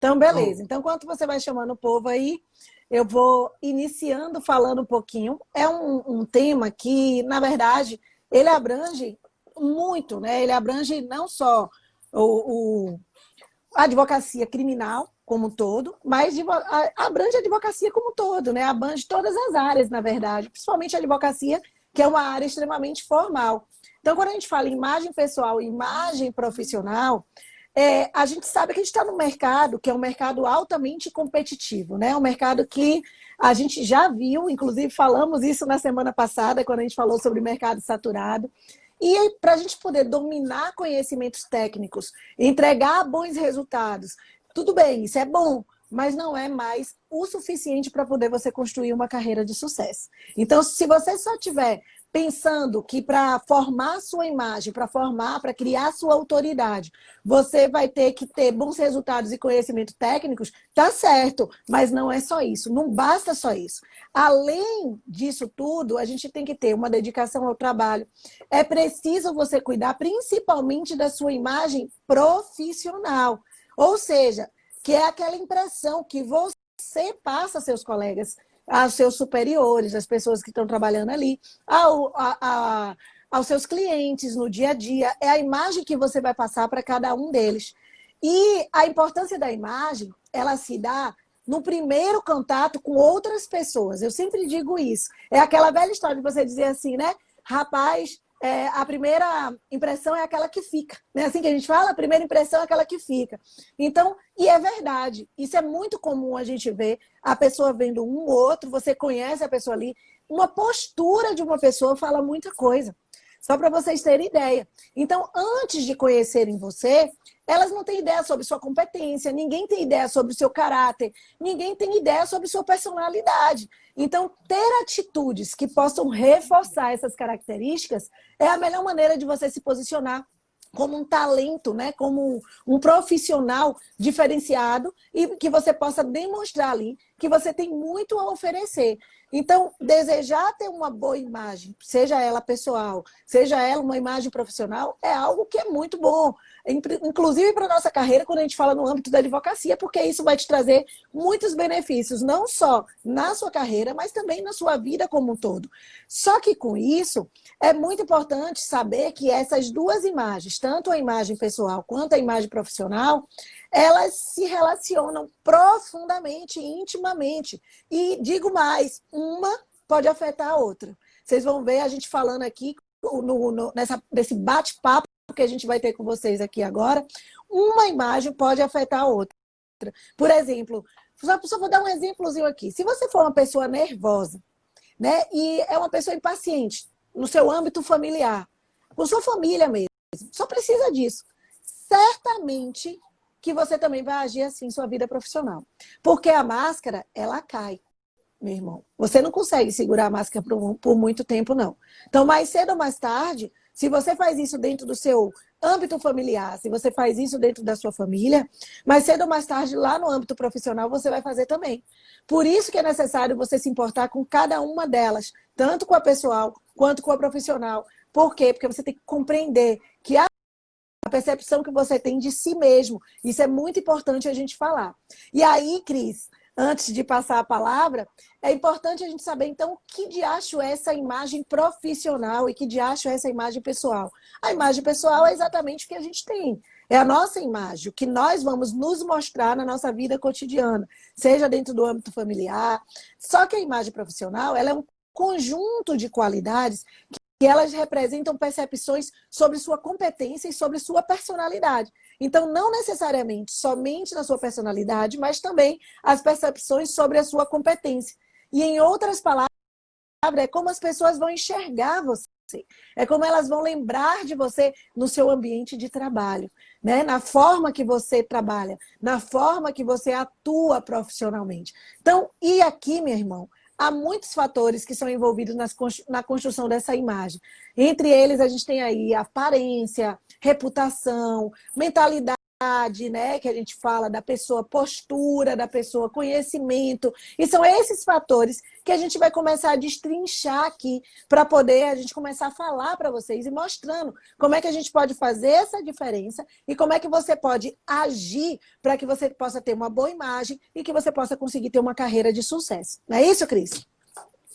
Então, Oh, beleza. Então, enquanto você vai chamando o povo aí, eu vou iniciando falando um pouquinho. É um tema que, na verdade, ele abrange muito, né? Ele abrange não só a advocacia criminal como um todo, mas abrange a advocacia como um todo, né? Abrange todas as áreas, na verdade, principalmente a advocacia, que é uma área extremamente formal. Então, quando a gente fala em imagem pessoal e imagem profissional, a gente sabe que a gente está no mercado, que é um mercado altamente competitivo, né? Um mercado que a gente já viu, inclusive falamos isso na semana passada, quando a gente falou sobre mercado saturado. E para a gente poder dominar conhecimentos técnicos, entregar bons resultados, tudo bem, isso é bom, mas não é mais o suficiente para poder você construir uma carreira de sucesso. Então, se você só tiver pensando que para formar sua imagem, para criar sua autoridade, você vai ter que ter bons resultados e conhecimentos técnicos, tá certo, mas não é só isso, não basta só isso. Além disso tudo, a gente tem que ter uma dedicação ao trabalho. É preciso você cuidar principalmente da sua imagem profissional, ou seja, que é aquela impressão que você passa aos seus colegas, aos seus superiores, às pessoas que estão trabalhando ali, aos seus clientes no dia a dia. É a imagem que você vai passar para cada um deles. E a importância da imagem, ela se dá no primeiro contato com outras pessoas. Eu sempre digo isso. É aquela velha história de você dizer assim, né? Rapaz, a primeira impressão é aquela que fica. Não é assim que a gente fala? A primeira impressão é aquela que fica. Então, e é verdade. Isso é muito comum a gente ver a pessoa vendo um ou outro, você conhece a pessoa ali. Uma postura de uma pessoa fala muita coisa. Só para vocês terem ideia. Então, antes de conhecerem você, elas não têm ideia sobre sua competência, ninguém tem ideia sobre o seu caráter, ninguém tem ideia sobre sua personalidade. Então, ter atitudes que possam reforçar essas características é a melhor maneira de você se posicionar como um talento, né? Como um profissional diferenciado e que você possa demonstrar ali que você tem muito a oferecer. Então, desejar ter uma boa imagem, seja ela pessoal, seja ela uma imagem profissional, é algo que é muito bom. Inclusive para a nossa carreira, quando a gente fala no âmbito da advocacia, porque isso vai te trazer muitos benefícios, não só na sua carreira, mas também na sua vida como um todo. Só que com isso, é muito importante saber que essas duas imagens, tanto a imagem pessoal quanto a imagem profissional, elas se relacionam profundamente, intimamente. E digo mais, uma pode afetar a outra. Vocês vão ver a gente falando aqui nesse bate-papo que a gente vai ter com vocês aqui agora, uma imagem pode afetar a outra. Por exemplo, só vou dar um exemplozinho aqui. Se você for uma pessoa nervosa, né, e é uma pessoa impaciente no seu âmbito familiar, com sua família mesmo, só precisa disso. Certamente que você também vai agir assim em sua vida profissional. Porque a máscara, ela cai, meu irmão. Você não consegue segurar a máscara por muito tempo, não. Então, mais cedo ou mais tarde, se você faz isso dentro do seu âmbito familiar, se você faz isso dentro da sua família, mais cedo ou mais tarde, lá no âmbito profissional, você vai fazer também. Por isso que é necessário você se importar com cada uma delas, tanto com a pessoal quanto com a profissional. Por quê? Porque você tem que compreender que a percepção que você tem de si mesmo. Isso é muito importante a gente falar. E aí, Cris, antes de passar a palavra, é importante a gente saber, então, que diacho é essa imagem profissional e que diacho é essa imagem pessoal. A imagem pessoal é exatamente o que a gente tem. É a nossa imagem, o que nós vamos nos mostrar na nossa vida cotidiana, seja dentro do âmbito familiar. Só que a imagem profissional, ela é um conjunto de qualidades que elas representam percepções sobre sua competência e sobre sua personalidade. Então, não necessariamente somente na sua personalidade, mas também as percepções sobre a sua competência. E, em outras palavras, é como as pessoas vão enxergar você. É como elas vão lembrar de você no seu ambiente de trabalho, né? Na forma que você trabalha, na forma que você atua profissionalmente. Então, e aqui, meu irmão, há muitos fatores que são envolvidos na construção dessa imagem. Entre eles, a gente tem aí aparência, reputação, mentalidade né, que a gente fala da pessoa, postura da pessoa, conhecimento, e são esses fatores que a gente vai começar a destrinchar aqui para poder a gente começar a falar para vocês e mostrando como é que a gente pode fazer essa diferença e como é que você pode agir para que você possa ter uma boa imagem e que você possa conseguir ter uma carreira de sucesso. Não é isso, Cris?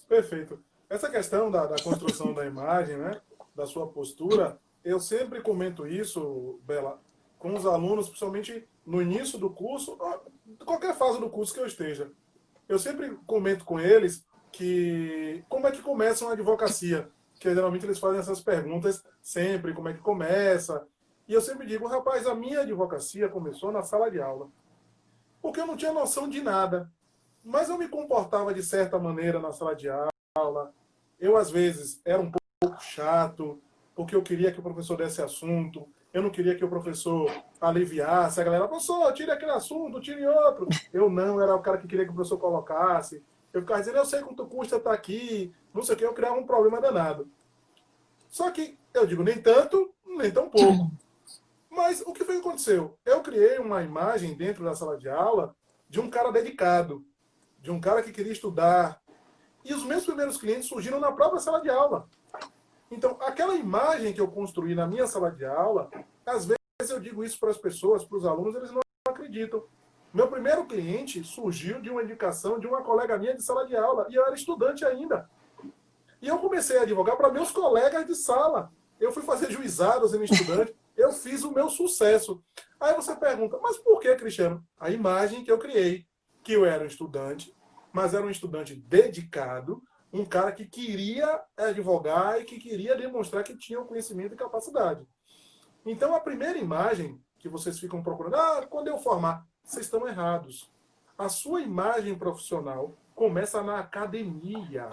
Perfeito. Essa questão da construção da imagem, né, da sua postura, eu sempre comento isso, Bela, com os alunos, principalmente no início do curso, qualquer fase do curso que eu esteja. Eu sempre comento com eles que como é que começa uma advocacia, que geralmente eles fazem essas perguntas sempre, como é que começa. E eu sempre digo, rapaz, a minha advocacia começou na sala de aula, porque eu não tinha noção de nada, mas eu me comportava de certa maneira na sala de aula. Eu, às vezes, era um pouco chato, porque eu queria que o professor desse assunto, eu não queria que o professor aliviasse, a galera, professor, tire aquele assunto, tire outro. Eu não, era o cara que queria que o professor colocasse. Eu ficava dizendo, eu sei quanto custa estar aqui, não sei o que, eu criava um problema danado. Só que, eu digo, nem tanto, nem tão pouco. Mas o que foi que aconteceu? Eu criei uma imagem dentro da sala de aula de um cara dedicado, de um cara que queria estudar. E os meus primeiros clientes surgiram na própria sala de aula. Então, aquela imagem que eu construí na minha sala de aula, às vezes eu digo isso para as pessoas, para os alunos, eles não acreditam. Meu primeiro cliente surgiu de uma indicação de uma colega minha de sala de aula, e eu era estudante ainda. E eu comecei a advogar para meus colegas de sala. Eu fui fazer juizado sendo estudante, eu fiz o meu sucesso. Aí você pergunta, mas por que, Cristiano? A imagem que eu criei, que eu era um estudante, mas era um estudante dedicado, um cara que queria advogar e que queria demonstrar que tinha o conhecimento e capacidade. Então, a primeira imagem que vocês ficam procurando, quando eu formar, vocês estão errados. A sua imagem profissional começa na academia.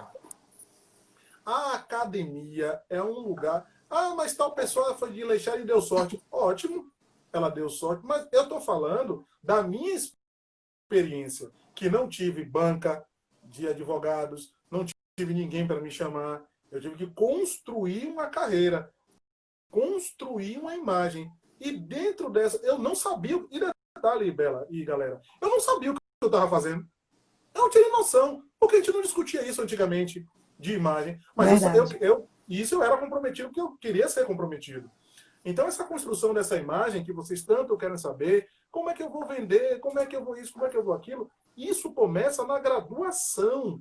A academia é um lugar... mas tal pessoa foi de Leixar e deu sorte. Ótimo, ela deu sorte, mas eu estou falando da minha experiência, que não tive banca de advogados, não tive ninguém para me chamar, eu tive que construir uma carreira, construir uma imagem. E dentro dessa, eu não sabia, e detalhe, Bela e galera, eu não sabia o que eu estava fazendo. Eu não tinha noção, porque a gente não discutia isso antigamente, de imagem. Mas isso eu era comprometido, porque eu queria ser comprometido. Então, essa construção dessa imagem que vocês tanto querem saber, como é que eu vou vender, como é que eu vou isso, como é que eu vou aquilo, isso começa na graduação.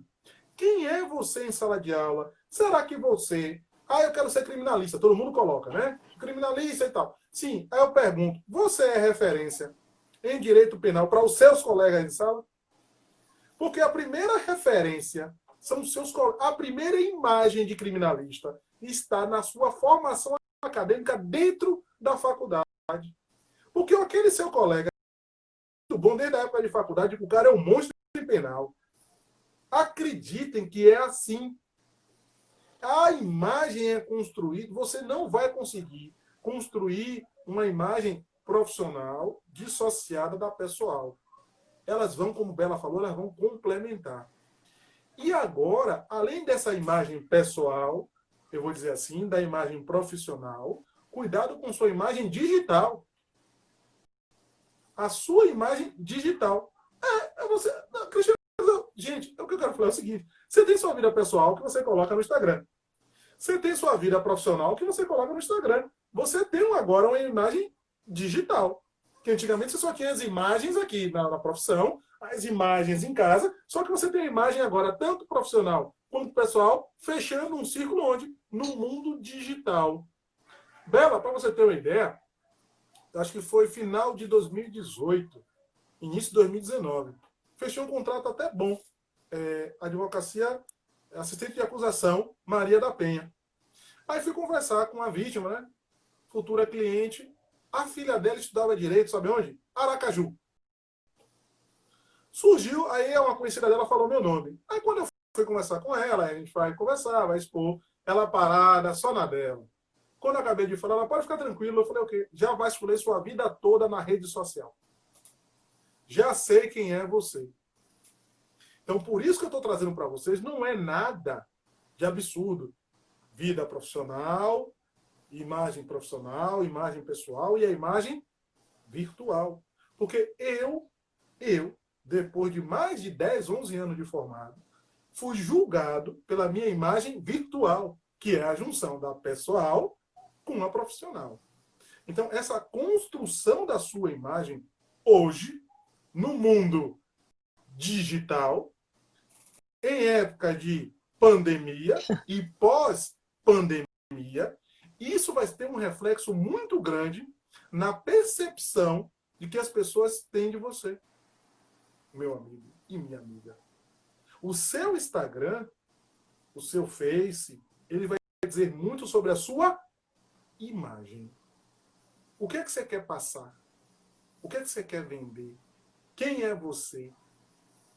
Quem é você em sala de aula? Será que você... eu quero ser criminalista. Todo mundo coloca, né? Criminalista e tal. Sim, aí eu pergunto, você é referência em direito penal para os seus colegas de sala? Porque a primeira referência são os seus colegas. A primeira imagem de criminalista está na sua formação acadêmica dentro da faculdade. Porque aquele seu colega, muito bom desde a época de faculdade, que o cara é um monstro de penal. Acreditem que é assim. A imagem é construída, você não vai conseguir construir uma imagem profissional dissociada da pessoal. Elas vão, como Bela falou, elas vão complementar. E agora, além dessa imagem pessoal, eu vou dizer assim, da imagem profissional, cuidado com sua imagem digital. A sua imagem digital. Você... Cristiano, gente, o que eu quero falar é o seguinte. Você tem sua vida pessoal que você coloca no Instagram. Você tem sua vida profissional que você coloca no Instagram. Você tem agora uma imagem digital. Que antigamente você só tinha as imagens aqui na profissão, as imagens em casa, só que você tem a imagem agora, tanto profissional quanto pessoal, fechando um círculo onde? No mundo digital. Bela, para você ter uma ideia, acho que foi final de 2018, início de 2019. Fechou um contrato até bom. Advocacia, assistente de acusação, Maria da Penha. Aí fui conversar com a vítima, né? Futura cliente. A filha dela estudava direito, sabe onde? Aracaju. Surgiu, aí uma conhecida dela falou meu nome. Aí quando eu fui conversar com ela, a gente vai conversar, vai expor, ela parada, só na dela. Quando eu acabei de falar, ela pode ficar tranquila. Eu falei, ok, já vai escolher sua vida toda na rede social. Já sei quem é você. Então, por isso que eu estou trazendo para vocês, não é nada de absurdo. Vida profissional, imagem pessoal e a imagem virtual. Porque depois de mais de 10, 11 anos de formado, fui julgado pela minha imagem virtual, que é a junção da pessoal com a profissional. Então, essa construção da sua imagem, hoje, no mundo digital, em época de pandemia e pós-pandemia, isso vai ter um reflexo muito grande na percepção de que as pessoas têm de você, meu amigo e minha amiga. O seu Instagram, o seu Face, ele vai dizer muito sobre a sua imagem. O que é que você quer passar? O que é que você quer vender? Quem é você?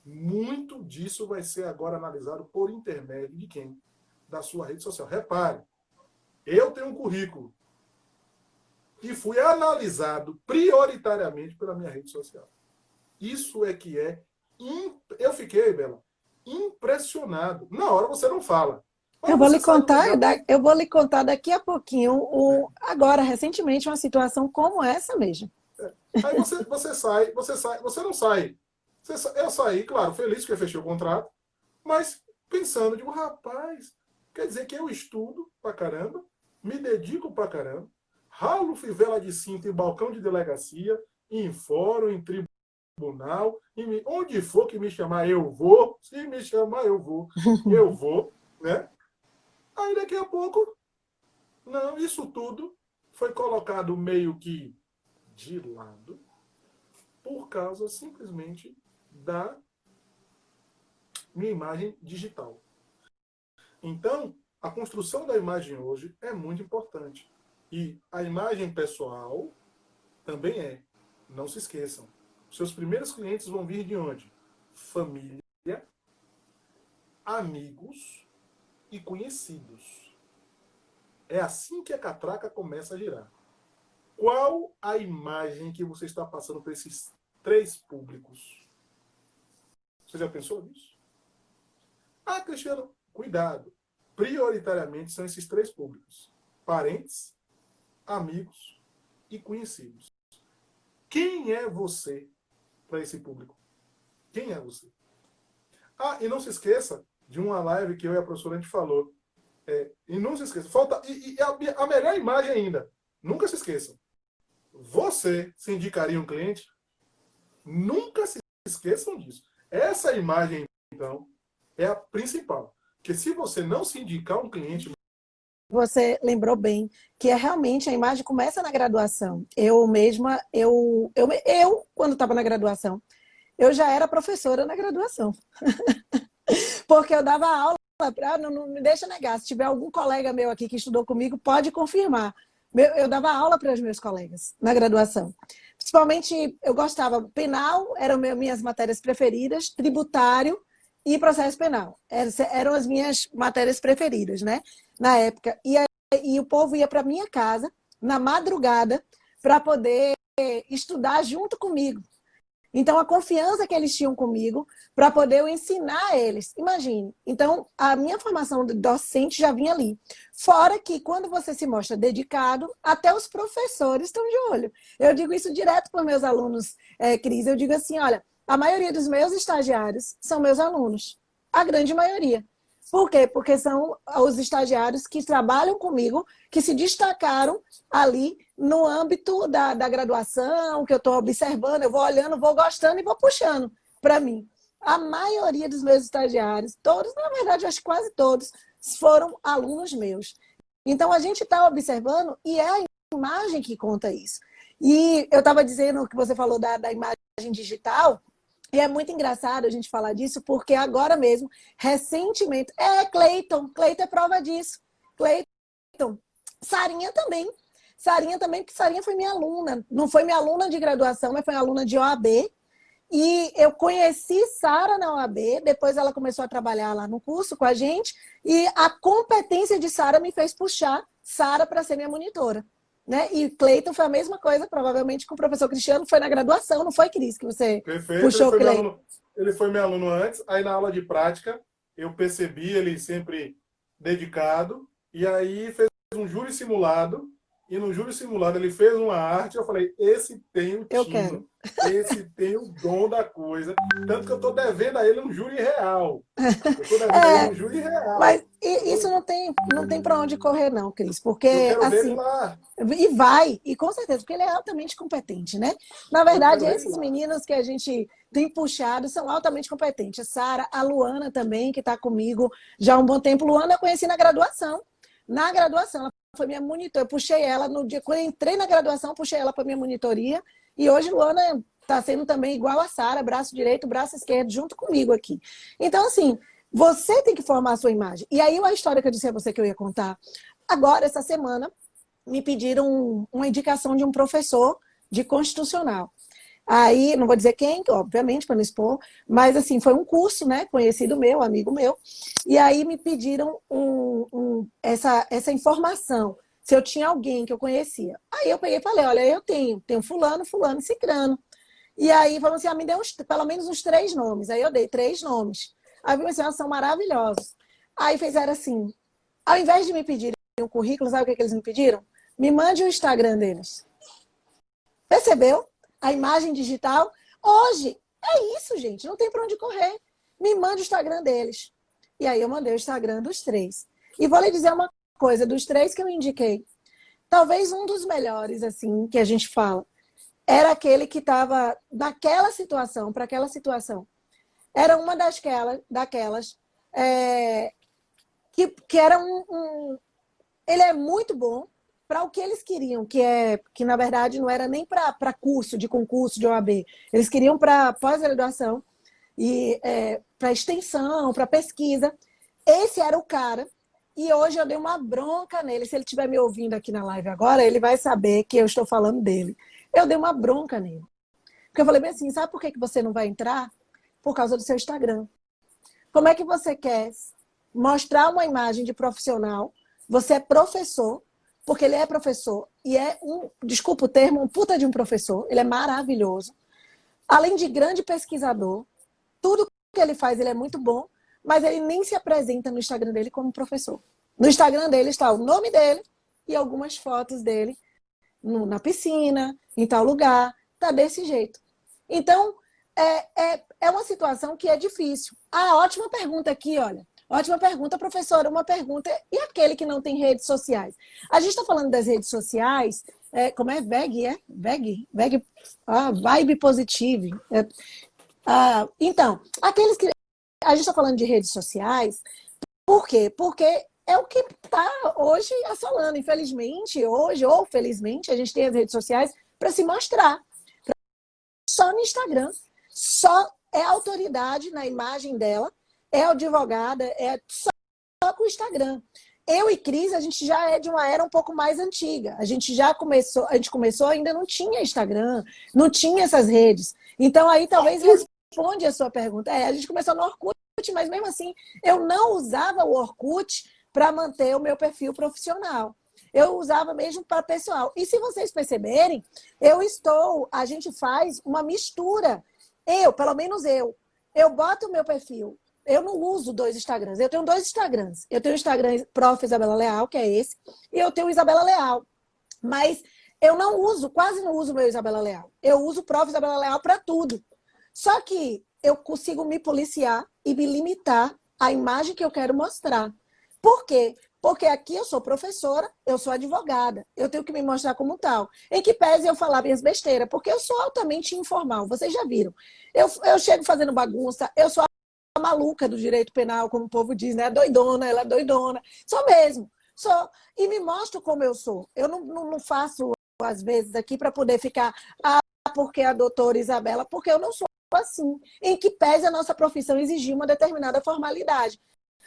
Muito disso vai ser agora analisado por intermédio de quem? Da sua rede social. Repare, eu tenho um currículo e fui analisado prioritariamente pela minha rede social. Isso é que é... Eu fiquei, Bela, impressionado. Na hora você não fala. Eu vou lhe contar, eu vou lhe contar daqui a pouquinho, agora, recentemente, uma situação como essa mesmo. Aí você não sai. Eu saí, claro, feliz porque eu fechei o contrato, mas pensando, digo, rapaz, quer dizer que eu estudo pra caramba, me dedico pra caramba, ralo fivela de cinto em balcão de delegacia, em fórum, em tribunal, onde for que me chamar, eu vou. Se me chamar, eu vou, né? Aí daqui a pouco, não, isso tudo foi colocado meio que de lado por causa simplesmente da minha imagem digital. Então, a construção da imagem hoje é muito importante. E a imagem pessoal também é. Não se esqueçam. Seus primeiros clientes vão vir de onde? Família, amigos e conhecidos. É assim que a catraca começa a girar. Qual a imagem que você está passando para esses 3 públicos? Você já pensou nisso? Ah, Cristiano, cuidado. Prioritariamente são esses 3 públicos: parentes, amigos e conhecidos. Quem é você para esse público? Quem é você? Ah, e não se esqueça de uma live que eu e a professora a gente falou. E não se esqueça. A melhor imagem ainda. Nunca se esqueçam. Você se indicaria um cliente? Nunca se esqueçam disso. Essa imagem, então, é a principal. Porque se você não se indicar um cliente... Você lembrou bem que realmente a imagem começa na graduação. Eu mesma, quando estava na graduação, eu já era professora na graduação. Porque eu dava aula, não me deixa negar, se tiver algum colega meu aqui que estudou comigo, pode confirmar. Eu dava aula para os meus colegas na graduação. Principalmente, eu gostava, penal eram minhas matérias preferidas, tributário e processo penal. Eram as minhas matérias preferidas, né? Na época. E o povo ia para minha casa, na madrugada, para poder estudar junto comigo. Então, a confiança que eles tinham comigo para poder eu ensinar eles. Imagine. Então, a minha formação de docente já vinha ali. Fora que, quando você se mostra dedicado, até os professores estão de olho. Eu digo isso direto para os meus alunos, Cris. Eu digo assim, olha, a maioria dos meus estagiários são meus alunos. A grande maioria. Por quê? Porque são os estagiários que trabalham comigo, que se destacaram ali no âmbito da graduação, que eu estou observando, eu vou olhando, vou gostando e vou puxando para mim. A maioria dos meus estagiários, todos, na verdade, acho que quase todos, foram alunos meus. Então, a gente está observando e é a imagem que conta isso. E eu estava dizendo que você falou da imagem digital, e é muito engraçado a gente falar disso, porque agora mesmo, recentemente... Cleiton é prova disso. Cleiton. Sarinha também, porque Sarinha foi minha aluna. Não foi minha aluna de graduação, mas foi aluna de OAB. E eu conheci Sara na OAB, depois ela começou a trabalhar lá no curso com a gente, e a competência de Sara me fez puxar Sara para ser minha monitora. Né? E Cleiton foi a mesma coisa, provavelmente com o professor Cristiano, foi na graduação, não foi, Cris, que você puxou o Cleiton? Ele foi meu aluno antes, aí na aula de prática eu percebi ele sempre dedicado, e aí fez um júri simulado, e no júri simulado ele fez uma arte, eu falei, esse tem o Eu tino, quero. esse tem o dom da coisa. Tanto que eu estou devendo a ele um júri real. Eu estou devendo a ele É, um júri real. mas isso não tem para onde correr, não, Cris, Eu porque quero ver ele assim, lá. e vai, e com certeza, porque ele é altamente competente, né? Na Eu verdade, quero ver ele esses lá. meninos que a gente tem puxado são altamente competentes. A Sara, a Luana também, que está comigo já há um bom tempo. Luana eu conheci na graduação. Na graduação, ela foi minha monitora. Eu puxei ela no dia, quando eu entrei na graduação, eu puxei ela para minha monitoria. E hoje Luana está sendo também igual a Sara, braço direito, braço esquerdo, junto comigo aqui. Então, assim, você tem que formar a sua imagem. E aí, a história que eu disse a você que eu ia contar agora, essa semana, me pediram uma indicação de um professor de constitucional. Aí, não vou dizer quem, obviamente, para não expor, mas assim, foi um curso, né? Conhecido meu, amigo meu. E aí me pediram essa informação, se eu tinha alguém que eu conhecia. Aí eu peguei e falei, olha, eu tenho fulano, fulano, cicrano. E aí falou assim, me deu pelo menos uns 3 nomes. Aí eu dei 3 nomes. Aí eu assim, elas são maravilhosos. Aí fizeram assim, ao invés de me pedirem um currículo, sabe o que eles me pediram? Me mande o Instagram deles. Percebeu? A imagem digital. Hoje, é isso, gente. Não tem para onde correr. Me mande o Instagram deles. E aí eu mandei o Instagram dos 3. E vou lhe dizer uma coisa, dos 3 que eu indiquei. Talvez um dos melhores, assim, que a gente fala, era aquele que estava naquela situação, para aquela situação. Era uma daquelas que era ele é muito bom para o que eles queriam, que na verdade não era nem para curso de concurso de OAB. Eles queriam para pós-graduação e para extensão, para pesquisa. Esse era o cara. E hoje eu dei uma bronca nele. Se ele estiver me ouvindo aqui na live agora, ele vai saber que eu estou falando dele. Eu dei uma bronca nele. Porque eu falei bem assim, sabe por que você não vai entrar? Por causa do seu Instagram. Como é que você quer mostrar uma imagem de profissional? Você é professor, porque ele é professor e é desculpa o termo, um puta de um professor. Ele é maravilhoso. Além de grande pesquisador, tudo que ele faz, ele é muito bom, mas ele nem se apresenta no Instagram dele como professor. No Instagram dele está o nome dele e algumas fotos dele na piscina, em tal lugar. Tá desse jeito. Então, é uma situação que é difícil. Ah, ótima pergunta aqui, olha. Ótima pergunta, professora. Uma pergunta. E aquele que não tem redes sociais? A gente está falando das redes sociais. Como é? VEG, VEG? VEG. Vibe Positive. Então, aqueles que. A gente está falando de redes sociais. Por quê? Porque é o que está hoje assolando. Infelizmente, hoje, ou felizmente, a gente tem as redes sociais para se mostrar. Só no Instagram. Só é autoridade na imagem dela, é advogada, só com o Instagram. Eu e Cris, a gente já é de uma era um pouco mais antiga. A gente começou, ainda não tinha Instagram, não tinha essas redes. Então aí talvez responde a sua pergunta. A gente começou no Orkut, mas mesmo assim eu não usava o Orkut para manter o meu perfil profissional. Eu usava mesmo para pessoal. E se vocês perceberem, a gente faz uma mistura. Pelo menos eu boto o meu perfil. Eu não uso 2 Instagrams. Eu tenho 2 Instagrams. Eu tenho o Instagram Prof. Isabela Leal, que é esse, e eu tenho o Isabela Leal. Mas eu não uso, quase não uso o meu Isabela Leal. Eu uso o Prof. Isabela Leal para tudo. Só que eu consigo me policiar e me limitar à imagem que eu quero mostrar. Por quê? Porque aqui eu sou professora, eu sou advogada, eu tenho que me mostrar como tal. Em que pese eu falar minhas besteiras, porque eu sou altamente informal, vocês já viram. Eu chego fazendo bagunça, eu sou a maluca do direito penal, como o povo diz, né? Doidona, ela é doidona. Sou mesmo. E me mostro como eu sou. Eu não faço, às vezes, aqui para poder ficar, porque a doutora Isabela, porque eu não sou assim. Em que pese a nossa profissão exigir uma determinada formalidade.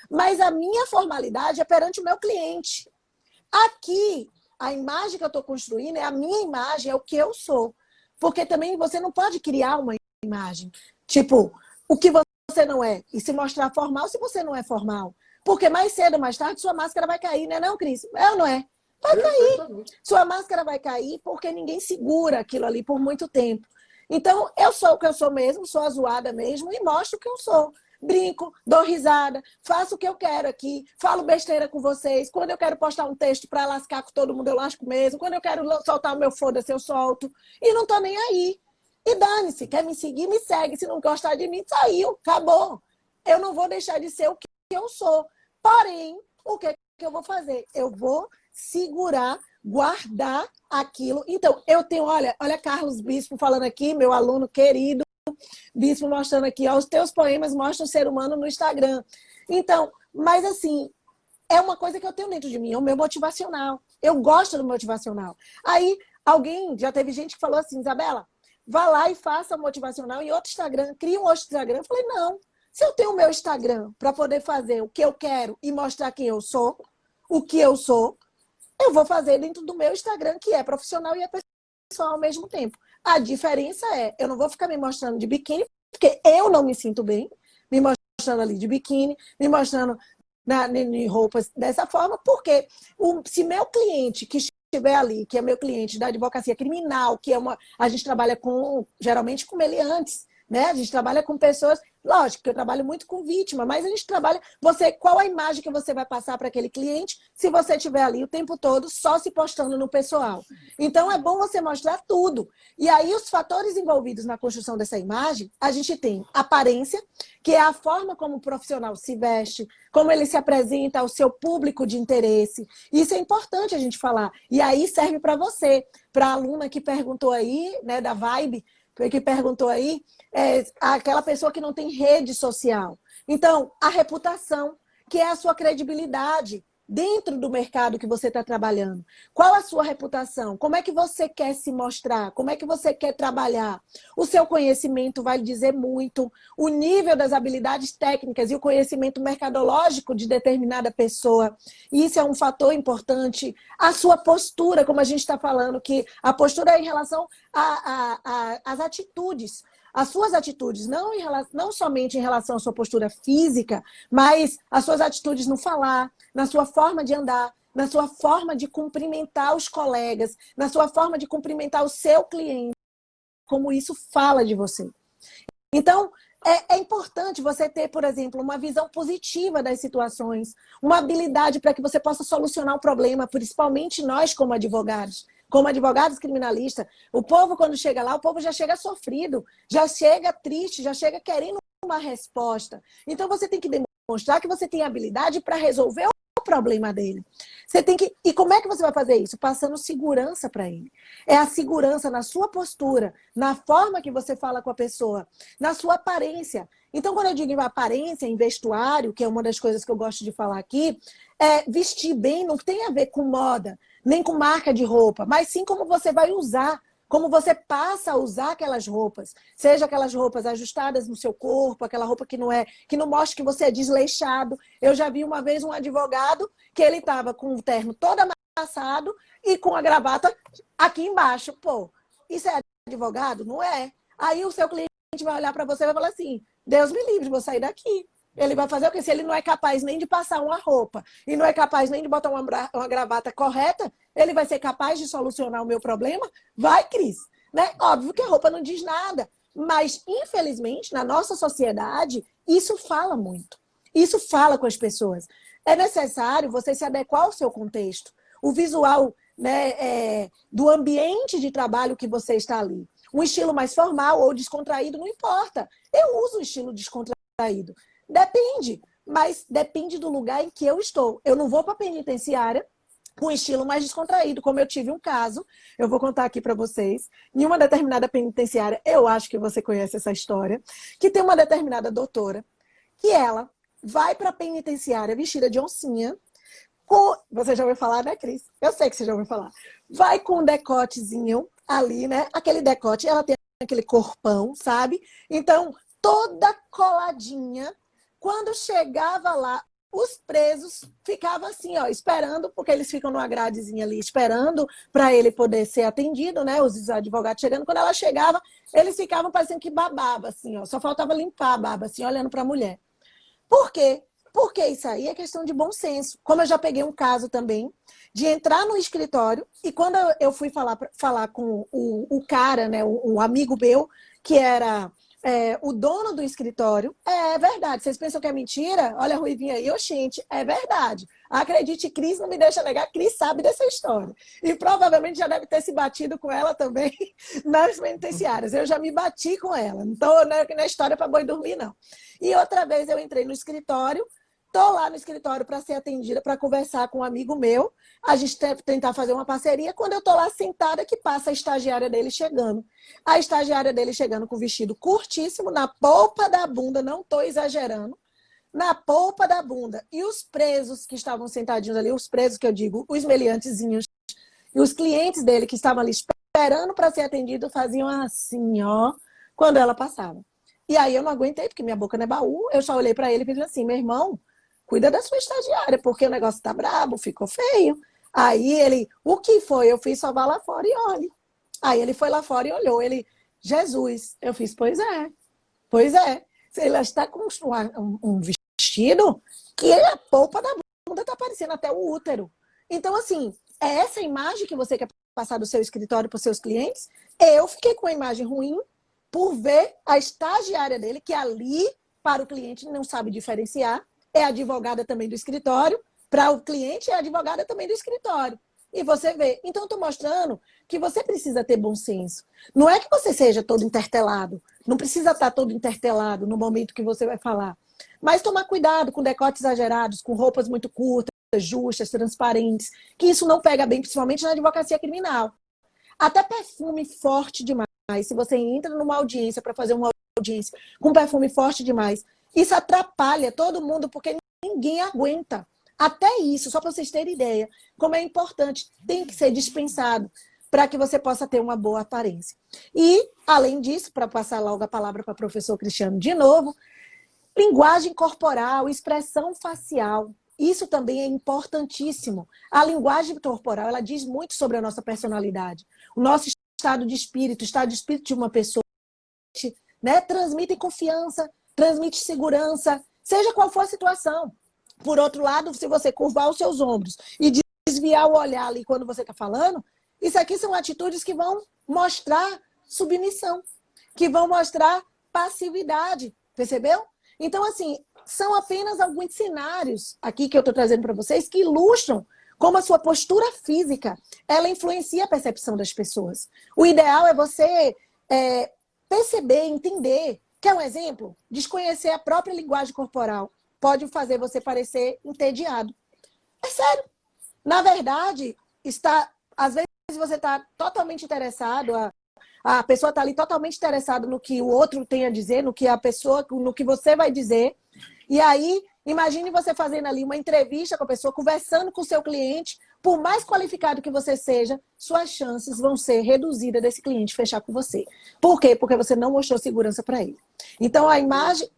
Mas a minha formalidade é perante o meu cliente. Aqui, a imagem que eu estou construindo é a minha imagem, é o que eu sou. Porque também você não pode criar uma imagem. Tipo, o que você não é. E se mostrar formal se você não é formal. Porque mais cedo ou mais tarde sua máscara vai cair, né, não, Cris? É ou não é? Vai cair. Sua máscara vai cair porque ninguém segura aquilo ali por muito tempo. Então, eu sou o que eu sou mesmo, sou a zoada mesmo e mostro o que eu sou. brinco, dou risada, faço o que eu quero aqui, falo besteira com vocês. Quando eu quero postar um texto para lascar com todo mundo, eu lasco mesmo. Quando eu quero soltar o meu foda-se, eu solto. E não tô nem aí. E dane-se, quer me seguir, me segue. Se não gostar de mim, saiu, acabou. Eu não vou deixar de ser o que eu sou. Porém, o que eu vou fazer? Eu vou segurar, guardar aquilo. Então, eu tenho, olha Carlos Bispo falando aqui, meu aluno querido, Bispo mostrando aqui, ó, os teus poemas mostram o ser humano no Instagram. Então, mas assim, é uma coisa que eu tenho dentro de mim, é o meu motivacional. Eu gosto do motivacional. Aí, já teve gente que falou assim, Isabela, vá lá e faça motivacional em outro Instagram, cria um outro Instagram. Eu falei, não, se eu tenho o meu Instagram para poder fazer o que eu quero e mostrar quem eu sou, o que eu sou, eu vou fazer dentro do meu Instagram, que é profissional e é pessoal ao mesmo tempo. A diferença é, eu não vou ficar me mostrando de biquíni, porque eu não me sinto bem, me mostrando ali de biquíni, me mostrando em roupas dessa forma, porque se meu cliente que estiver ali, que é meu cliente da advocacia criminal, que é a gente trabalha geralmente com meliantes, né? A gente trabalha com pessoas, lógico que eu trabalho muito com vítima, mas a gente trabalha, qual a imagem que você vai passar para aquele cliente se você estiver ali o tempo todo só se postando no pessoal? Então é bom você mostrar tudo. E aí os fatores envolvidos na construção dessa imagem, a gente tem aparência, que é a forma como o profissional se veste, como ele se apresenta ao seu público de interesse. Isso é importante a gente falar. E aí serve para você, para a aluna que perguntou aí, né, da Vibe, que perguntou aí, aquela pessoa que não tem rede social. Então, a reputação, que é a sua credibilidade dentro do mercado que você está trabalhando. Qual a sua reputação? Como é que você quer se mostrar? Como é que você quer trabalhar? O seu conhecimento vai dizer muito, o nível das habilidades técnicas e o conhecimento mercadológico de determinada pessoa. Isso é um fator importante. A sua postura, como a gente está falando, que a postura é em relação às atitudes. As suas atitudes, não somente em relação à sua postura física, mas as suas atitudes no falar, na sua forma de andar, na sua forma de cumprimentar os colegas, na sua forma de cumprimentar o seu cliente, como isso fala de você. Então, é importante você ter, por exemplo, uma visão positiva das situações, uma habilidade para que você possa solucionar o problema, principalmente nós como advogados. Como advogados criminalistas, o povo, quando chega lá, o povo já chega sofrido, já chega triste, já chega querendo uma resposta. Então, você tem que demonstrar que você tem habilidade para resolver o problema dele. Você tem que... E como é que você vai fazer isso? Passando segurança para ele. É a segurança na sua postura, na forma que você fala com a pessoa, na sua aparência. Então, quando eu digo em aparência, em vestuário, que é uma das coisas que eu gosto de falar aqui, vestir bem não tem a ver com moda, nem com marca de roupa, mas sim como você vai usar, como você passa a usar aquelas roupas. Seja aquelas roupas ajustadas no seu corpo, aquela roupa que não mostra que você é desleixado. Eu já vi uma vez um advogado que ele estava com o terno todo amassado e com a gravata aqui embaixo. Pô, isso é advogado? Não é. Aí o seu cliente vai olhar para você e vai falar assim, Deus me livre, vou sair daqui. Ele vai fazer o quê? Se ele não é capaz nem de passar uma roupa e não é capaz nem de botar uma gravata correta, ele vai ser capaz de solucionar o meu problema? Vai, Cris. Né? Óbvio que a roupa não diz nada, mas, infelizmente, na nossa sociedade, isso fala muito. Isso fala com as pessoas. É necessário você se adequar ao seu contexto. O visual, né, do ambiente de trabalho que você está ali. Um estilo mais formal ou descontraído, não importa. Eu uso um estilo descontraído. Depende, mas depende do lugar em que eu estou. Eu não vou para a penitenciária com um estilo mais descontraído, como eu tive um caso, eu vou contar aqui para vocês, em uma determinada penitenciária, eu acho que você conhece essa história, que tem uma determinada doutora, que ela vai para a penitenciária vestida de oncinha, você já ouviu falar, né, Cris? Eu sei que você já ouviu falar. Vai com um decotezinho ali, né? Aquele decote, ela tem aquele corpão, sabe? Então, toda coladinha. Quando chegava lá, os presos ficavam assim, ó, esperando, porque eles ficam numa gradezinha ali, esperando para ele poder ser atendido, né? Os advogados chegando. Quando ela chegava, eles ficavam parecendo que babava, assim, ó. Só faltava limpar a baba, assim, olhando para a mulher. Por quê? Porque isso aí é questão de bom senso. Como eu já peguei um caso também, de entrar no escritório, e quando eu fui falar com o cara, né, um amigo meu, que era o dono do escritório, é verdade. Vocês pensam que é mentira? Olha a Ruivinha aí, oxente, é verdade. Acredite, Cris não me deixa negar, Cris sabe dessa história. E provavelmente já deve ter se batido com ela também nas penitenciárias. Eu já me bati com ela. Então, não é história para boi dormir, não. E outra vez eu entrei no escritório, estou lá no escritório para ser atendida, para conversar com um amigo meu, a gente tentar fazer uma parceria, quando eu estou lá sentada, que passa a estagiária dele chegando. A estagiária dele chegando com vestido curtíssimo, na polpa da bunda, não estou exagerando, na polpa da bunda. E os presos que estavam sentadinhos ali, os presos que eu digo, os meliantezinhos, e os clientes dele que estavam ali esperando para ser atendido, faziam assim, ó, quando ela passava. E aí eu não aguentei, porque minha boca não é baú, eu só olhei para ele e falei assim, meu irmão, cuida da sua estagiária, porque o negócio tá brabo, ficou feio. Aí ele, o que foi? Eu fiz, só vá lá fora e olhe. Aí ele foi lá fora e olhou. Ele, Jesus. Eu fiz, pois é. Pois é. Ela está com um vestido que a polpa da bunda tá aparecendo até o útero. Então, assim, é essa imagem que você quer passar do seu escritório para os seus clientes? Eu fiquei com uma imagem ruim por ver a estagiária dele, que ali, para o cliente, não sabe diferenciar, é advogada também do escritório, para o cliente é advogada também do escritório. E você vê. Então, estou mostrando que você precisa ter bom senso. Não é que você seja todo intertelado. Não precisa estar todo intertelado no momento que você vai falar. Mas tomar cuidado com decotes exagerados, com roupas muito curtas, justas, transparentes, que isso não pega bem, principalmente na advocacia criminal. Até perfume forte demais. Se você entra numa audiência para fazer uma audiência com perfume forte demais, isso atrapalha todo mundo, porque ninguém aguenta. Até isso, só para vocês terem ideia, como é importante, tem que ser dispensado para que você possa ter uma boa aparência. E, além disso, para passar logo a palavra para o professor Cristiano de novo, linguagem corporal, expressão facial, isso também é importantíssimo. A linguagem corporal, ela diz muito sobre a nossa personalidade. O nosso estado de espírito de uma pessoa, né, transmite confiança, transmite segurança, seja qual for a situação. Por outro lado, se você curvar os seus ombros e desviar o olhar ali quando você está falando, isso aqui são atitudes que vão mostrar submissão, que vão mostrar passividade, percebeu? Então, assim, são apenas alguns cenários aqui que eu estou trazendo para vocês que ilustram como a sua postura física, ela influencia a percepção das pessoas. O ideal é você perceber, entender. Quer um exemplo? Desconhecer a própria linguagem corporal pode fazer você parecer entediado. É sério. Na verdade, às vezes você está totalmente interessado, a pessoa está ali totalmente interessada no que o outro tem a dizer, no que você vai dizer. E aí, imagine você fazendo ali uma entrevista com a pessoa, conversando com o seu cliente, por mais qualificado que você seja, suas chances vão ser reduzidas desse cliente fechar com você. Por quê? Porque você não mostrou segurança para ele. Então, a imagem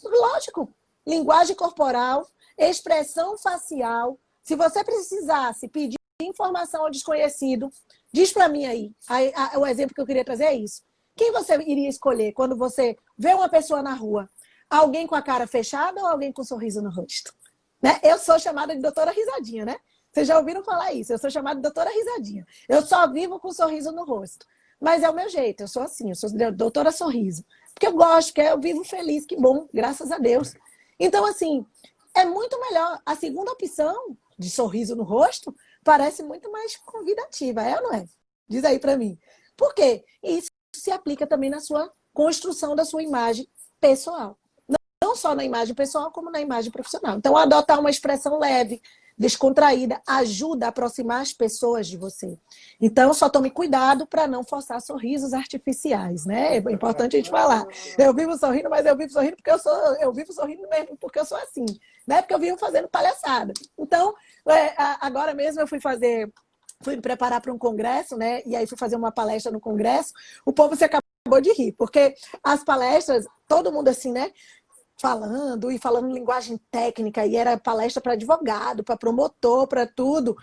lógico, linguagem corporal, expressão facial. Se você precisasse pedir informação ao desconhecido, diz para mim aí. O exemplo que eu queria trazer é isso. Quem você iria escolher quando você vê uma pessoa na rua? Alguém com a cara fechada ou alguém com um sorriso no rosto? Né? Eu sou chamada de doutora risadinha, né? Vocês já ouviram falar isso? Eu sou chamada de doutora risadinha. Eu só vivo com um sorriso no rosto. Mas é o meu jeito, eu sou assim, eu sou doutora sorriso. Porque eu gosto, porque eu vivo feliz, que bom, graças a Deus. Então, assim, é muito melhor. A segunda opção, de sorriso no rosto, parece muito mais convidativa, é ou não é? Diz aí para mim. Por quê? Isso se aplica também na sua construção da sua imagem pessoal. Não só na imagem pessoal, como na imagem profissional. Então, adotar uma expressão leve, descontraída, ajuda a aproximar as pessoas de você. Então, só tome cuidado para não forçar sorrisos artificiais, né? É importante a gente falar. Eu vivo sorrindo, mas eu vivo sorrindo porque eu vivo sorrindo mesmo porque eu sou assim, né? Porque eu vivo fazendo palhaçada. Então, agora mesmo eu fui me preparar para um congresso, né? E aí fui fazer uma palestra no congresso. O povo se acabou de rir, porque as palestras, todo mundo assim, né? Falando linguagem técnica, e era palestra para advogado, para promotor, para tudo.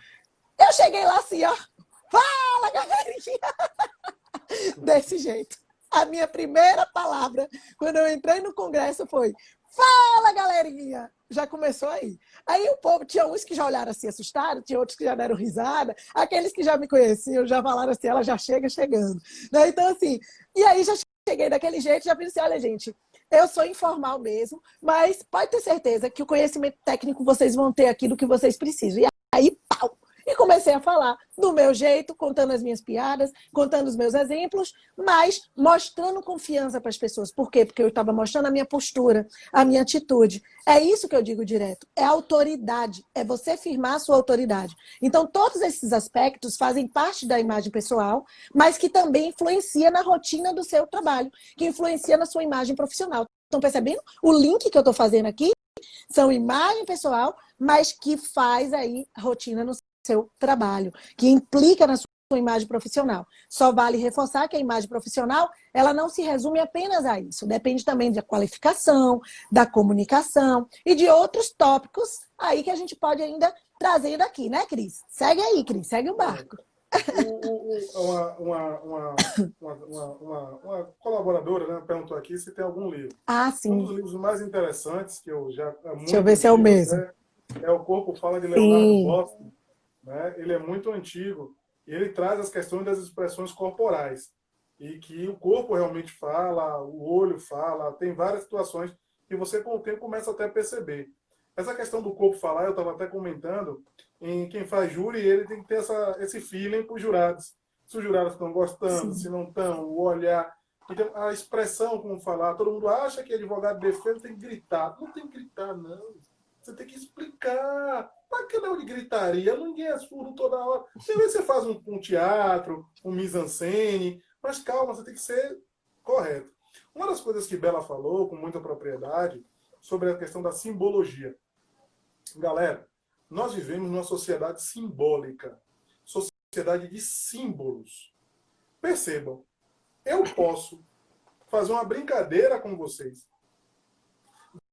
Eu cheguei lá assim, ó, fala, galerinha! Desse jeito. A minha primeira palavra, quando eu entrei no congresso, foi fala, galerinha! Já começou aí. Aí o povo, tinha uns que já olharam assim assustados, tinha outros que já deram risada, aqueles que já me conheciam já falaram assim, ela já chega chegando. Né? Então, assim, e aí já cheguei daquele jeito, já pensei, olha, gente, eu sou informal mesmo, mas pode ter certeza que o conhecimento técnico vocês vão ter aqui do que vocês precisam. E aí, pau! E comecei a falar do meu jeito, contando as minhas piadas, contando os meus exemplos, mas mostrando confiança para as pessoas. Por quê? Porque eu estava mostrando a minha postura, a minha atitude. É isso que eu digo direto. É autoridade. É você firmar a sua autoridade. Então, todos esses aspectos fazem parte da imagem pessoal, mas que também influencia na rotina do seu trabalho, que influencia na sua imagem profissional. Estão percebendo o link que eu estou fazendo aqui? São imagem pessoal, mas que faz aí rotina no seu trabalho, que implica na sua imagem profissional. Só vale reforçar que a imagem profissional, ela não se resume apenas a isso. Depende também da qualificação, da comunicação e de outros tópicos aí que a gente pode ainda trazer daqui, né, Cris? Segue aí, Cris, segue o barco. Uma colaboradora, né, perguntou aqui se tem algum livro. Ah, sim. Um dos livros mais interessantes que eu já... Deixa eu ver se é o mesmo. É O Corpo Fala, de Leonardo Boff. Né? Ele é muito antigo e ele traz as questões das expressões corporais e que o corpo realmente fala, o olho fala, tem várias situações que você com o tempo começa até a perceber. Essa questão do corpo falar, eu estava até comentando, em quem faz júri, ele tem que ter esse feeling para os jurados. Se os jurados estão gostando, se não estão, o olhar. Então, a expressão, como falar, todo mundo acha que advogado de defesa tem que gritar. Não tem que gritar, não. Você tem que explicar. Para que não de gritaria? Ninguém é surdo toda hora. Talvez você faz um teatro, um mise-en-scène, mas calma, você tem que ser correto. Uma das coisas que Bela falou, com muita propriedade, sobre a questão da simbologia. Galera, nós vivemos numa sociedade simbólica, sociedade de símbolos. Percebam, eu posso fazer uma brincadeira com vocês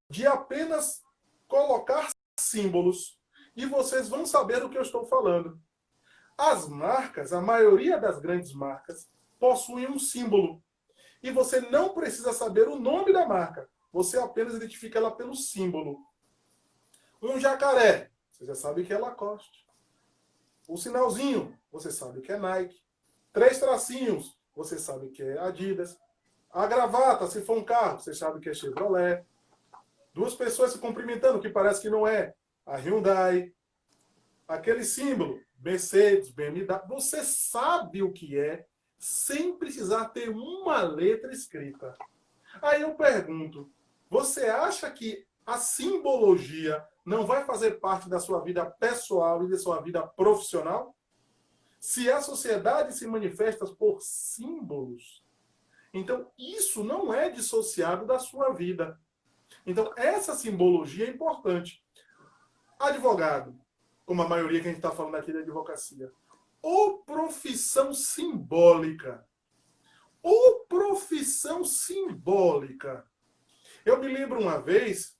de apenas colocar símbolos e vocês vão saber do que eu estou falando. As marcas, a maioria das grandes marcas, possuem um símbolo. E você não precisa saber o nome da marca. Você apenas identifica ela pelo símbolo. Um jacaré, você já sabe que é Lacoste. O sinalzinho, você sabe que é Nike. 3 tracinhos, você sabe que é Adidas. A gravata, se for um carro, você sabe que é Chevrolet. 2 pessoas se cumprimentando, que parece que não é. A Hyundai. Aquele símbolo, Mercedes, BMW. Você sabe o que é, sem precisar ter uma letra escrita. Aí eu pergunto, você acha que a simbologia não vai fazer parte da sua vida pessoal e da sua vida profissional? Se a sociedade se manifesta por símbolos, então isso não é dissociado da sua vida. Então essa simbologia é importante. Advogado, como a maioria que a gente está falando aqui da advocacia, ou profissão simbólica. Ou profissão simbólica. Eu me lembro uma vez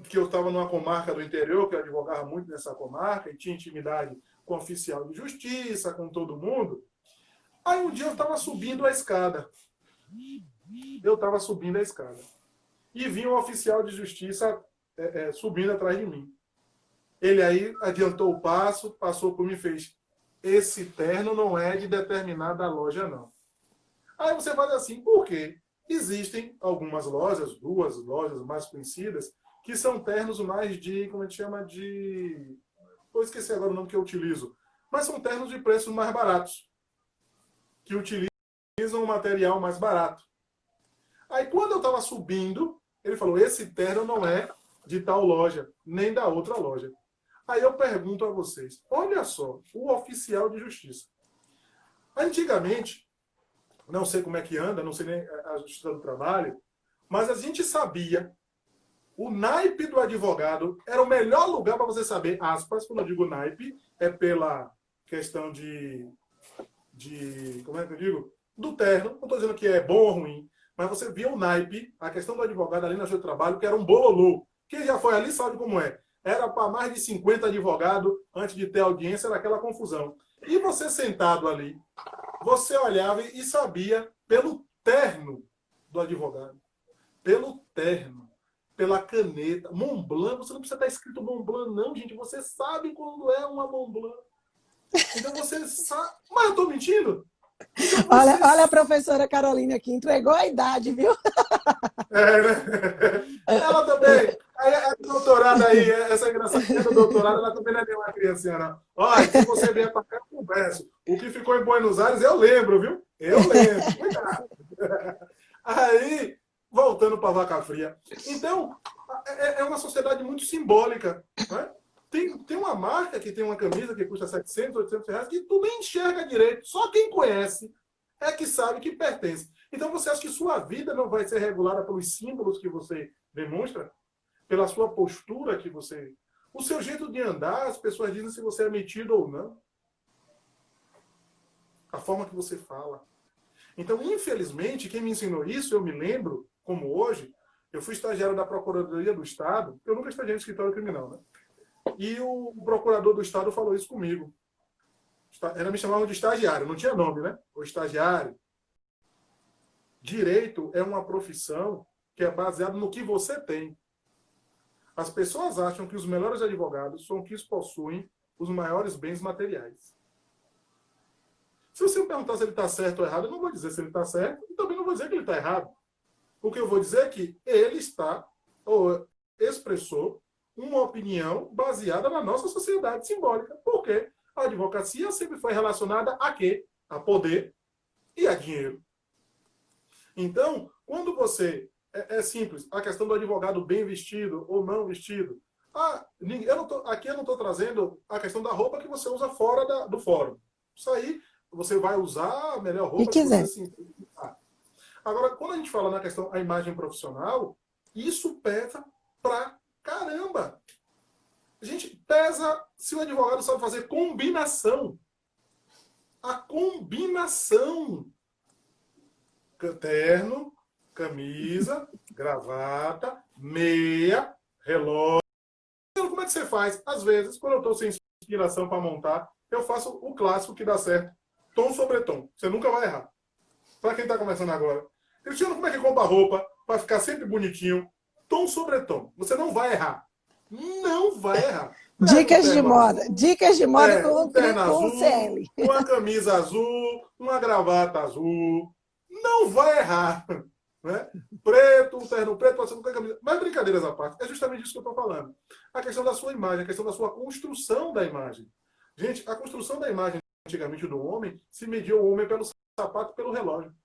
que eu estava numa comarca do interior, que eu advogava muito nessa comarca, e tinha intimidade com o oficial de justiça, com todo mundo. Aí um dia eu estava subindo a escada. E vi um oficial de justiça subindo atrás de mim. Ele aí adiantou o passo, passou por mim e fez: esse terno não é de determinada loja, não. Aí você faz assim, por quê? Existem algumas lojas, 2 lojas mais conhecidas, que são ternos mais de, como a gente chama de... Vou esquecer agora o nome que eu utilizo. Mas são ternos de preços mais baratos, que utilizam um material mais barato. Aí quando eu estava subindo, ele falou: esse terno não é de tal loja, nem da outra loja. Aí eu pergunto a vocês, olha só, o oficial de justiça. Antigamente, não sei como é que anda, não sei nem a Justiça do Trabalho, mas a gente sabia, o naipe do advogado era o melhor lugar para você saber, aspas, quando eu digo naipe, é pela questão de como é que eu digo? Do terno, não estou dizendo que é bom ou ruim, mas você via o naipe, a questão do advogado ali na Justiça do Trabalho, que era um bololô. Quem já foi ali sabe como é. Era para mais de 50 advogados, antes de ter audiência, era aquela confusão. E você sentado ali, você olhava e sabia pelo terno do advogado. Pelo terno. Pela caneta. Montblanc, você não precisa estar escrito Montblanc, não, gente. Você sabe quando é uma Montblanc. Então você sabe... Mas eu estou mentindo? Então Olha a professora Carolina aqui, entregou a idade, viu? Né? Ela também, a doutorada aí, essa engraçadinha do doutorado, ela também não é nenhuma criancinha, não. Olha, se você vier para cá, eu converso. O que ficou em Buenos Aires, eu lembro, viu? Eu lembro, cuidado. Aí, voltando para a vaca fria. Então, é uma sociedade muito simbólica. Né? Tem uma marca que tem uma camisa que custa 700, 800 reais, que tu nem enxerga direito. Só quem conhece é que sabe que pertence. Então, você acha que sua vida não vai ser regulada pelos símbolos que você demonstra? Pela sua postura que você... O seu jeito de andar, as pessoas dizem se você é metido ou não. A forma que você fala. Então, infelizmente, quem me ensinou isso, eu me lembro, como hoje, eu fui estagiário da Procuradoria do Estado, eu nunca estagiei no escritório criminal, né? E o procurador do Estado falou isso comigo. Ela me chamava de estagiário, não tinha nome, né? O estagiário. Direito é uma profissão que é baseada no que você tem. As pessoas acham que os melhores advogados são os que possuem os maiores bens materiais. Se você me perguntar se ele está certo ou errado, eu não vou dizer se ele está certo e também não vou dizer que ele está errado. O que eu vou dizer é que ele está, ou expressou, uma opinião baseada na nossa sociedade simbólica. Por quê? A advocacia sempre foi relacionada a quê? A poder e a dinheiro. Então, quando você... É simples, a questão do advogado bem vestido ou não vestido. Aqui eu não estou trazendo a questão da roupa que você usa fora do fórum. Isso aí, você vai usar a melhor roupa que você se... Agora, quando a gente fala na questão da imagem profissional, isso pesa pra caramba. A gente pesa se o advogado sabe fazer combinação. A combinação. Terno, camisa, gravata, meia, relógio. Como é que você faz? Às vezes, quando eu estou sem inspiração para montar, eu faço o clássico que dá certo. Tom sobre tom. Você nunca vai errar. Para quem está começando agora. Cristiano, como é que compra roupa para ficar sempre bonitinho? Tom sobre tom. Você não vai errar. Não vai errar. Dicas de moda. Azul, Dicas de moda um terno com azul, o CL. uma camisa azul, uma gravata azul. Não vai errar. Né? Preto, um terno preto, pode ser qualquer camisa. Mas brincadeiras à parte, é justamente isso que eu estou falando. A questão da sua imagem, a questão da sua construção da imagem. Gente, a construção da imagem antigamente do homem se media o homem pelo sapato e pelo relógio.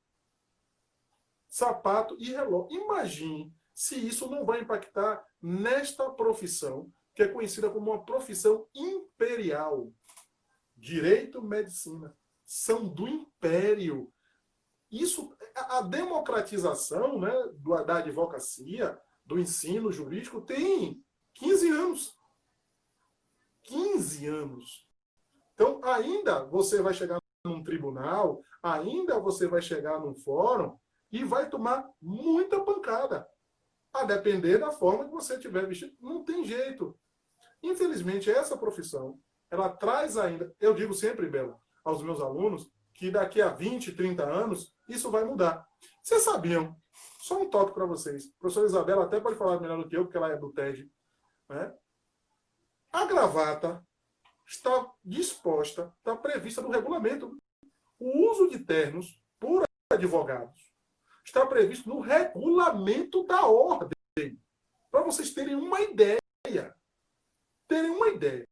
Sapato e relógio. Imagine se isso não vai impactar nesta profissão, que é conhecida como uma profissão imperial. Direito, medicina. São do império. Isso, a democratização, né, da advocacia, do ensino jurídico, tem 15 anos. 15 anos. Então, ainda você vai chegar num tribunal, ainda você vai chegar num fórum e vai tomar muita pancada. A depender da forma que você estiver vestido. Não tem jeito. Infelizmente, essa profissão, ela traz ainda, eu digo sempre, Bela, aos meus alunos, que daqui a 20, 30 anos, isso vai mudar. Vocês sabiam? Só um toque para vocês. A professora Isabela até pode falar melhor do que eu, porque ela é do TED. Né? A gravata está disposta, está prevista no regulamento. O uso de ternos por advogados está previsto no regulamento da ordem. Para vocês terem uma ideia. Terem uma ideia.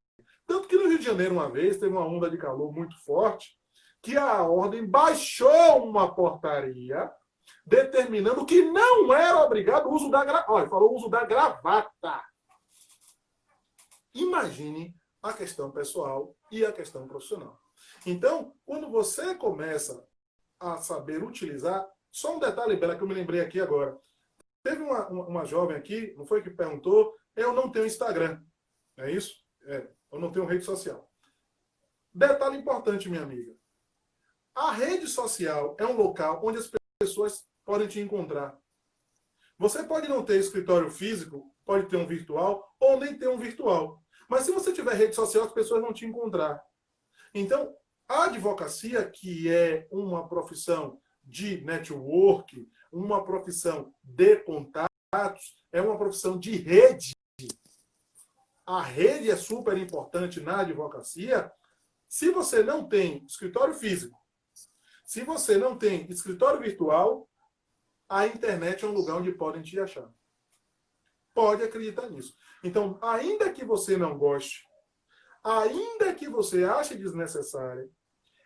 Tanto que no Rio de Janeiro, uma vez, teve uma onda de calor muito forte, que a ordem baixou uma portaria determinando que não era obrigado o uso da gravata. Olha, falou o uso da gravata. Imagine a questão pessoal e a questão profissional. Então, quando você começa a saber utilizar, só um detalhe, Bela, que eu me lembrei aqui agora. Teve uma jovem aqui, não foi que perguntou, eu não tenho Instagram. É isso? Eu não tenho rede social. Detalhe importante, minha amiga. A rede social é um local onde as pessoas podem te encontrar. Você pode não ter escritório físico, pode ter um virtual, ou nem ter um virtual. Mas se você tiver rede social, as pessoas vão te encontrar. Então, a advocacia, que é uma profissão de network, uma profissão de contatos, é uma profissão de rede. A rede é super importante na advocacia. Se você não tem escritório físico, Se você não tem escritório virtual, a internet é um lugar onde podem te achar. Pode acreditar nisso. Então, ainda que você não goste, ainda que você ache desnecessária,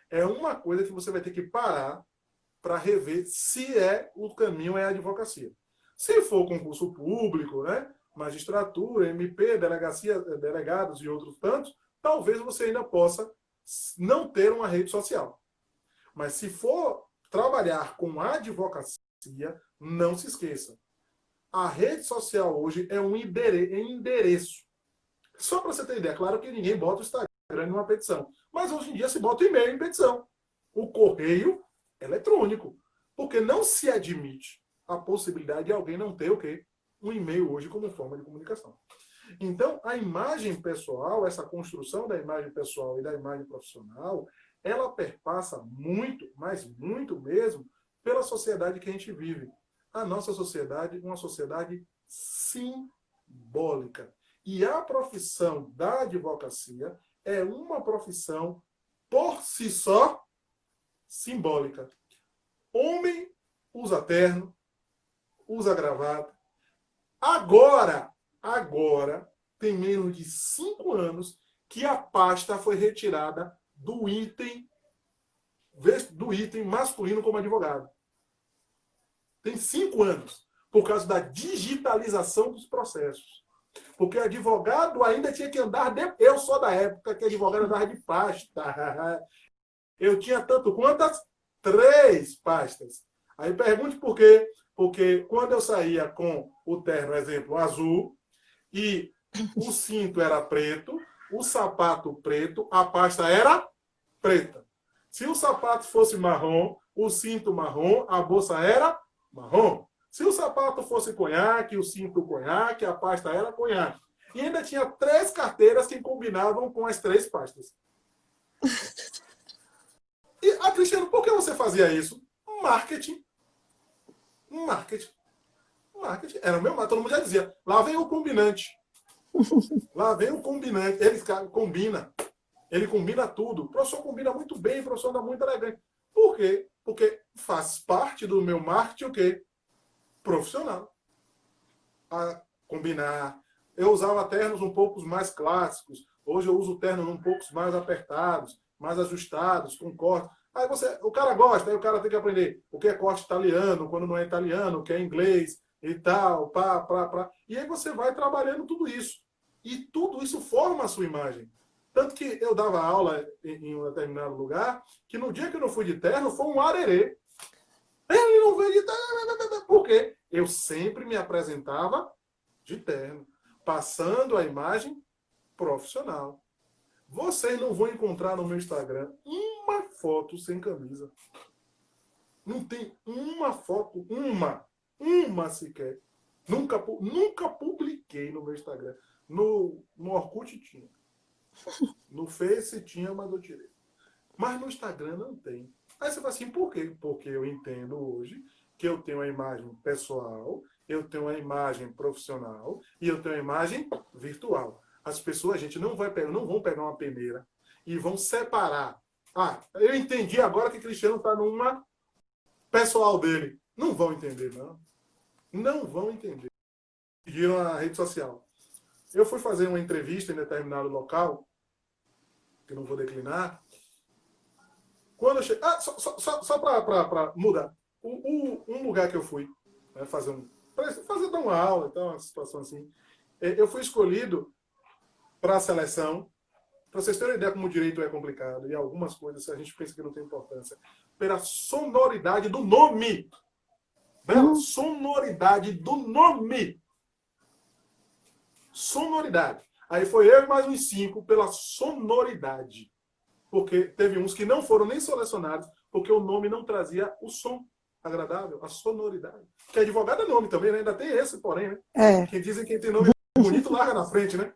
é uma coisa que você vai ter que parar para rever se o caminho é a advocacia. Se for concurso público, né, magistratura, MP, delegacia, delegados e outros tantos, talvez você ainda possa não ter uma rede social. Mas se for trabalhar com advocacia, não se esqueça. A rede social hoje é um endereço. Só para você ter ideia, claro que ninguém bota o Instagram em uma petição. Mas hoje em dia se bota o e-mail em petição. O correio eletrônico. Porque não se admite a possibilidade de alguém não ter o quê? Um e-mail hoje como forma de comunicação. Então, a imagem pessoal, essa construção da imagem pessoal e da imagem profissional, ela perpassa muito, mas muito mesmo, pela sociedade que a gente vive. A nossa sociedade, uma sociedade simbólica. E a profissão da advocacia é uma profissão, por si só, simbólica. Homem usa terno, usa gravata. Agora, tem menos de 5 anos que a pasta foi retirada do item masculino como advogado. Tem 5 anos, por causa da digitalização dos processos. Porque advogado ainda tinha que andar... Eu sou da época que advogado andava de pasta. Eu tinha tanto quantas? 3 pastas. Aí pergunte por quê. Porque quando eu saía com o terno, exemplo, azul, e o cinto era preto, o sapato preto, a pasta era preta. Se o sapato fosse marrom, o cinto marrom, a bolsa era marrom. Se o sapato fosse conhaque, o cinto conhaque, a pasta era conhaque. E ainda tinha 3 carteiras que combinavam com as 3 pastas. E, Cristiano, por que você fazia isso? Marketing. Marketing. Era o meu, todo mundo já dizia. Lá vem o combinante. Lá vem o combinante. Ele combina. Ele combina tudo. O professor combina muito bem, o professor anda muito elegante. Por quê? Porque faz parte do meu marketing o quê? Profissional. A combinar. Eu usava ternos um pouco mais clássicos. Hoje eu uso ternos um pouco mais apertados, mais ajustados, com corte. Aí o cara gosta, aí o cara tem que aprender o que é corte italiano, quando não é italiano, o que é inglês e tal, E aí você vai trabalhando tudo isso. E tudo isso forma a sua imagem. Tanto que eu dava aula em um determinado lugar, que no dia que eu não fui de terno, foi um arerê. Ele não veio de terno. Por quê? Eu sempre me apresentava de terno, passando a imagem profissional. Vocês não vão encontrar no meu Instagram uma foto sem camisa. Não tem uma foto, uma sequer. Nunca publiquei no meu Instagram. No Orkut tinha. No Face tinha, mas eu tirei. Mas no Instagram não tem. Aí você fala assim, por quê? Porque eu entendo hoje que eu tenho a imagem pessoal, eu tenho a imagem profissional e eu tenho a imagem virtual. As pessoas, a gente não vão pegar uma peneira e vão separar. Eu entendi agora que Cristiano está numa pessoal dele. Não vão entender, não. Não vão entender. Pediram a rede social. Eu fui fazer uma entrevista em determinado local, que não vou declinar. Quando eu cheguei... só para mudar. Um lugar que eu fui, né, dar uma aula, então, uma situação assim. Eu fui escolhido para a seleção, para vocês terem ideia como o direito é complicado, e algumas coisas a gente pensa que não tem importância, pela sonoridade do nome. Bela, sonoridade do nome. Sonoridade. Aí foi eu e mais uns 5 pela sonoridade. Porque teve uns que não foram nem selecionados, porque o nome não trazia o som agradável, a sonoridade. Que advogado é nome também, né? Ainda tem esse, porém, né? É. Que dizem que quem tem nome bonito larga na frente, né?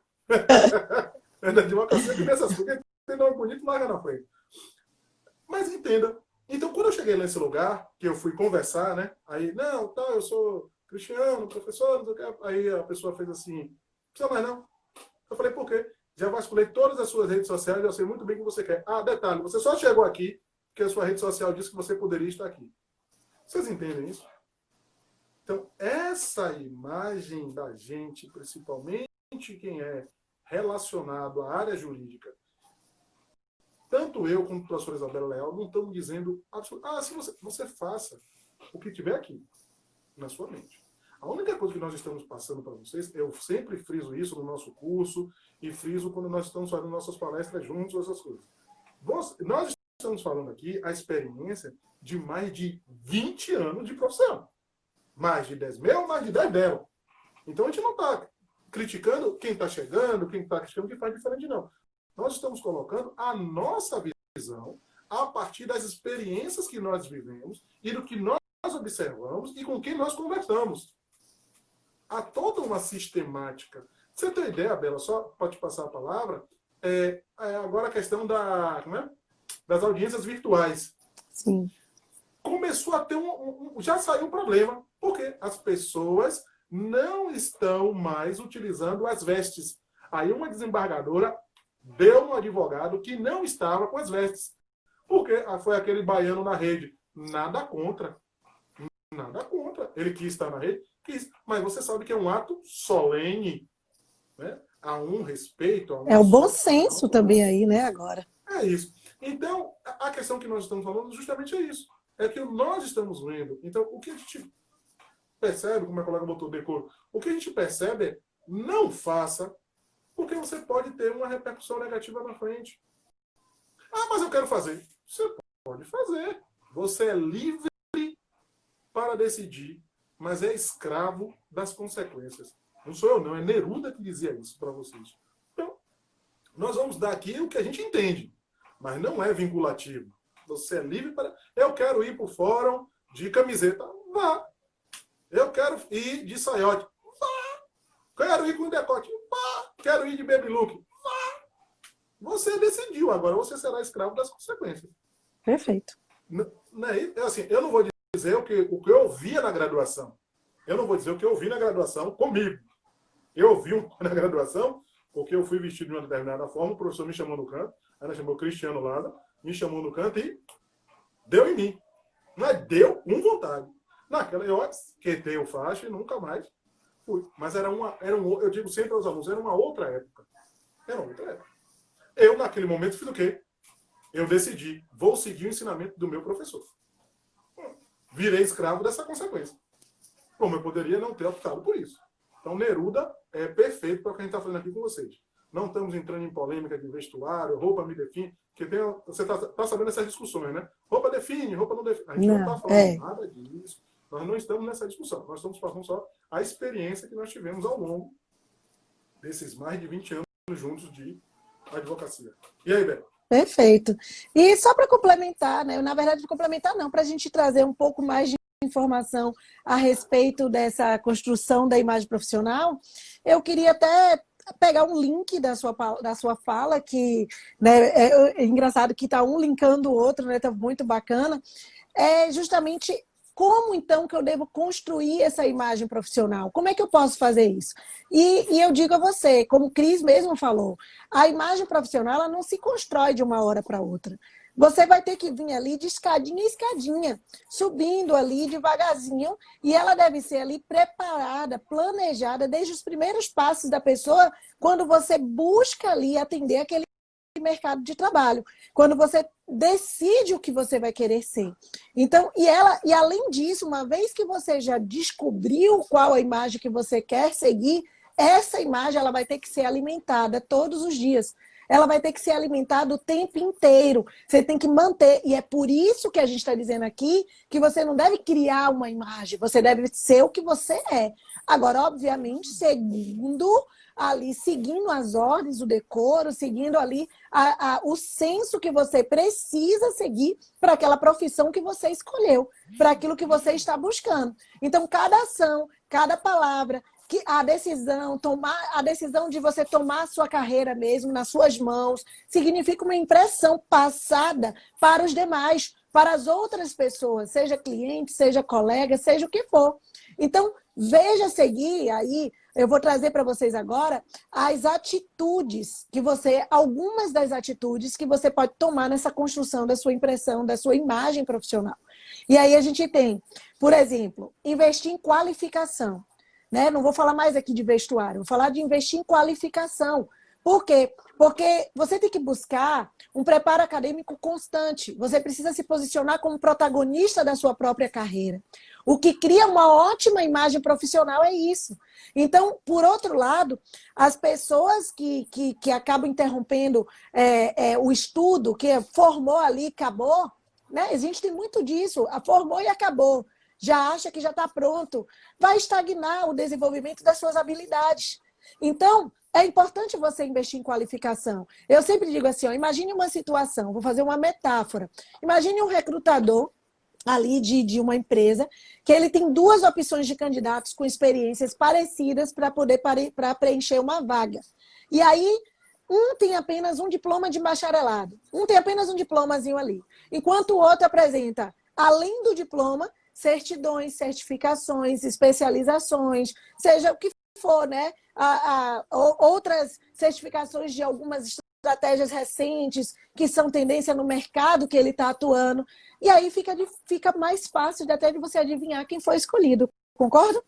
É da advocacia que nessas coisas. Quem tem nome bonito larga na frente. Mas entenda. Então, quando eu cheguei nesse lugar, que eu fui conversar, né? Aí, não, tá, eu sou Cristiano, professor, não sei o que. Aí a pessoa fez assim, não precisa mais não. Eu falei, por quê? Já vasculhei todas as suas redes sociais, eu sei muito bem o que você quer. Detalhe, você só chegou aqui porque a sua rede social disse que você poderia estar aqui. Vocês entendem isso? Então, essa imagem da gente, principalmente quem é relacionado à área jurídica, tanto eu como a professora Isabela Leal, não estamos dizendo se você faça o que tiver aqui, na sua mente. A única coisa que nós estamos passando para vocês, eu sempre friso isso no nosso curso e friso quando nós estamos fazendo nossas palestras juntos, essas coisas. Nós estamos falando aqui a experiência de mais de 20 anos de profissão. Mais de 10 meu, mais de 10 dela. Então a gente não está criticando quem está chegando, quem está criticando quem faz diferente, não. Nós estamos colocando a nossa visão a partir das experiências que nós vivemos e do que nós observamos e com quem nós conversamos. Há toda uma sistemática. Você tem ideia, Bela, só para te passar a palavra, agora a questão das audiências virtuais. Sim. Começou a ter já saiu um problema, porque as pessoas não estão mais utilizando as vestes. Aí uma desembargadora deu um advogado que não estava com as vestes. Porque foi aquele baiano na rede. Nada contra. Nada contra. Ele quis estar na rede, quis. Mas você sabe que é um ato solene. Né? Há um respeito. É o bom senso também aí, né, agora. É isso. Então, a questão que nós estamos falando justamente é isso. É que nós estamos vendo. Então, o que a gente percebe, como a colega botou decoro, o que a gente percebe é não faça, porque você pode ter uma repercussão negativa na frente. Mas eu quero fazer. Você pode fazer. Você é livre para decidir, mas é escravo das consequências. Não sou eu, não. É Neruda que dizia isso para vocês. Então, nós vamos dar aqui o que a gente entende, mas não é vinculativo. Você é livre para... Eu quero ir para o fórum de camiseta. Vá. Eu quero ir de saiote. Vá. Quero ir com decote. Vá. Quero ir de baby look. Vá. Você decidiu. Agora você será escravo das consequências. Perfeito. Assim, eu não vou dizer o que eu via na graduação. Eu não vou dizer o que eu vi na graduação comigo. Eu vi na graduação porque eu fui vestido de uma determinada forma, o professor me chamou no canto, ela chamou Cristiano Lada, me chamou no canto e deu em mim. Mas deu com vontade. Naquela, eu quetei o faixa e nunca mais fui. Mas eu digo sempre aos alunos, era uma outra época. Era uma outra época. Eu, naquele momento, fiz o quê? Eu decidi, vou seguir o ensinamento do meu professor. Virei escravo dessa consequência. Como eu poderia não ter optado por isso. Então, Neruda é perfeito para o que a gente está fazendo aqui com vocês. Não estamos entrando em polêmica de vestuário, roupa me define, porque você está sabendo essas discussões, né? Roupa define, roupa não define. A gente não está falando nada disso. Nós não estamos nessa discussão. Nós estamos falando só a experiência que nós tivemos ao longo desses mais de 20 anos juntos de advocacia. E aí, Beto? Perfeito. E só para complementar, né? Na verdade, complementar não, para a gente trazer um pouco mais de informação a respeito dessa construção da imagem profissional, eu queria até pegar um link da sua fala, que, né, é engraçado que está um linkando o outro, né? Tá muito bacana. É justamente como, então, que eu devo construir essa imagem profissional? Como é que eu posso fazer isso? E eu digo a você, como o Cris mesmo falou, a imagem profissional ela não se constrói de uma hora para outra. Você vai ter que vir ali de escadinha em escadinha, subindo ali devagarzinho, e ela deve ser ali preparada, planejada, desde os primeiros passos da pessoa, quando você busca ali atender aquele mercado de trabalho, quando você decide o que você vai querer ser. Então, e além disso, uma vez que você já descobriu qual a imagem que você quer seguir, essa imagem ela vai ter que ser alimentada todos os dias. Ela vai ter que ser alimentada o tempo inteiro. Você tem que manter. E é por isso que a gente está dizendo aqui que você não deve criar uma imagem. Você deve ser o que você é. Agora, obviamente, seguindo as ordens, o decoro, seguindo ali o senso que você precisa seguir para aquela profissão que você escolheu, para aquilo que você está buscando. Então, cada ação, cada palavra, a decisão de você tomar a sua carreira mesmo nas suas mãos, significa uma impressão passada para os demais, para as outras pessoas, seja cliente, seja colega, seja o que for. Então, veja seguir aí, eu vou trazer para vocês agora as atitudes que algumas das atitudes que você pode tomar nessa construção da sua impressão, da sua imagem profissional. E aí a gente tem, por exemplo, investir em qualificação. Né? Não vou falar mais aqui de vestuário, vou falar de investir em qualificação. Por quê? Porque você tem que buscar um preparo acadêmico constante. Você precisa se posicionar como protagonista da sua própria carreira. O que cria uma ótima imagem profissional é isso. Então, por outro lado, as pessoas que acabam interrompendo o estudo, que formou ali, acabou, né? A gente tem muito disso, formou e acabou. Já acha que já está pronto. Vai estagnar o desenvolvimento das suas habilidades. Então, é importante você investir em qualificação. Eu sempre digo assim, ó, imagine uma situação, vou fazer uma metáfora. Imagine um recrutador ali de uma empresa, que ele tem duas opções de candidatos com experiências parecidas para preencher uma vaga. E aí, um tem apenas um diploma de bacharelado, um tem apenas um diplomazinho ali, enquanto o outro apresenta, além do diploma, certidões, certificações, especializações, seja o que for, né? Outras certificações de algumas estratégias recentes que são tendência no mercado que ele está atuando. E aí fica mais fácil até de você adivinhar quem foi escolhido. Concorda?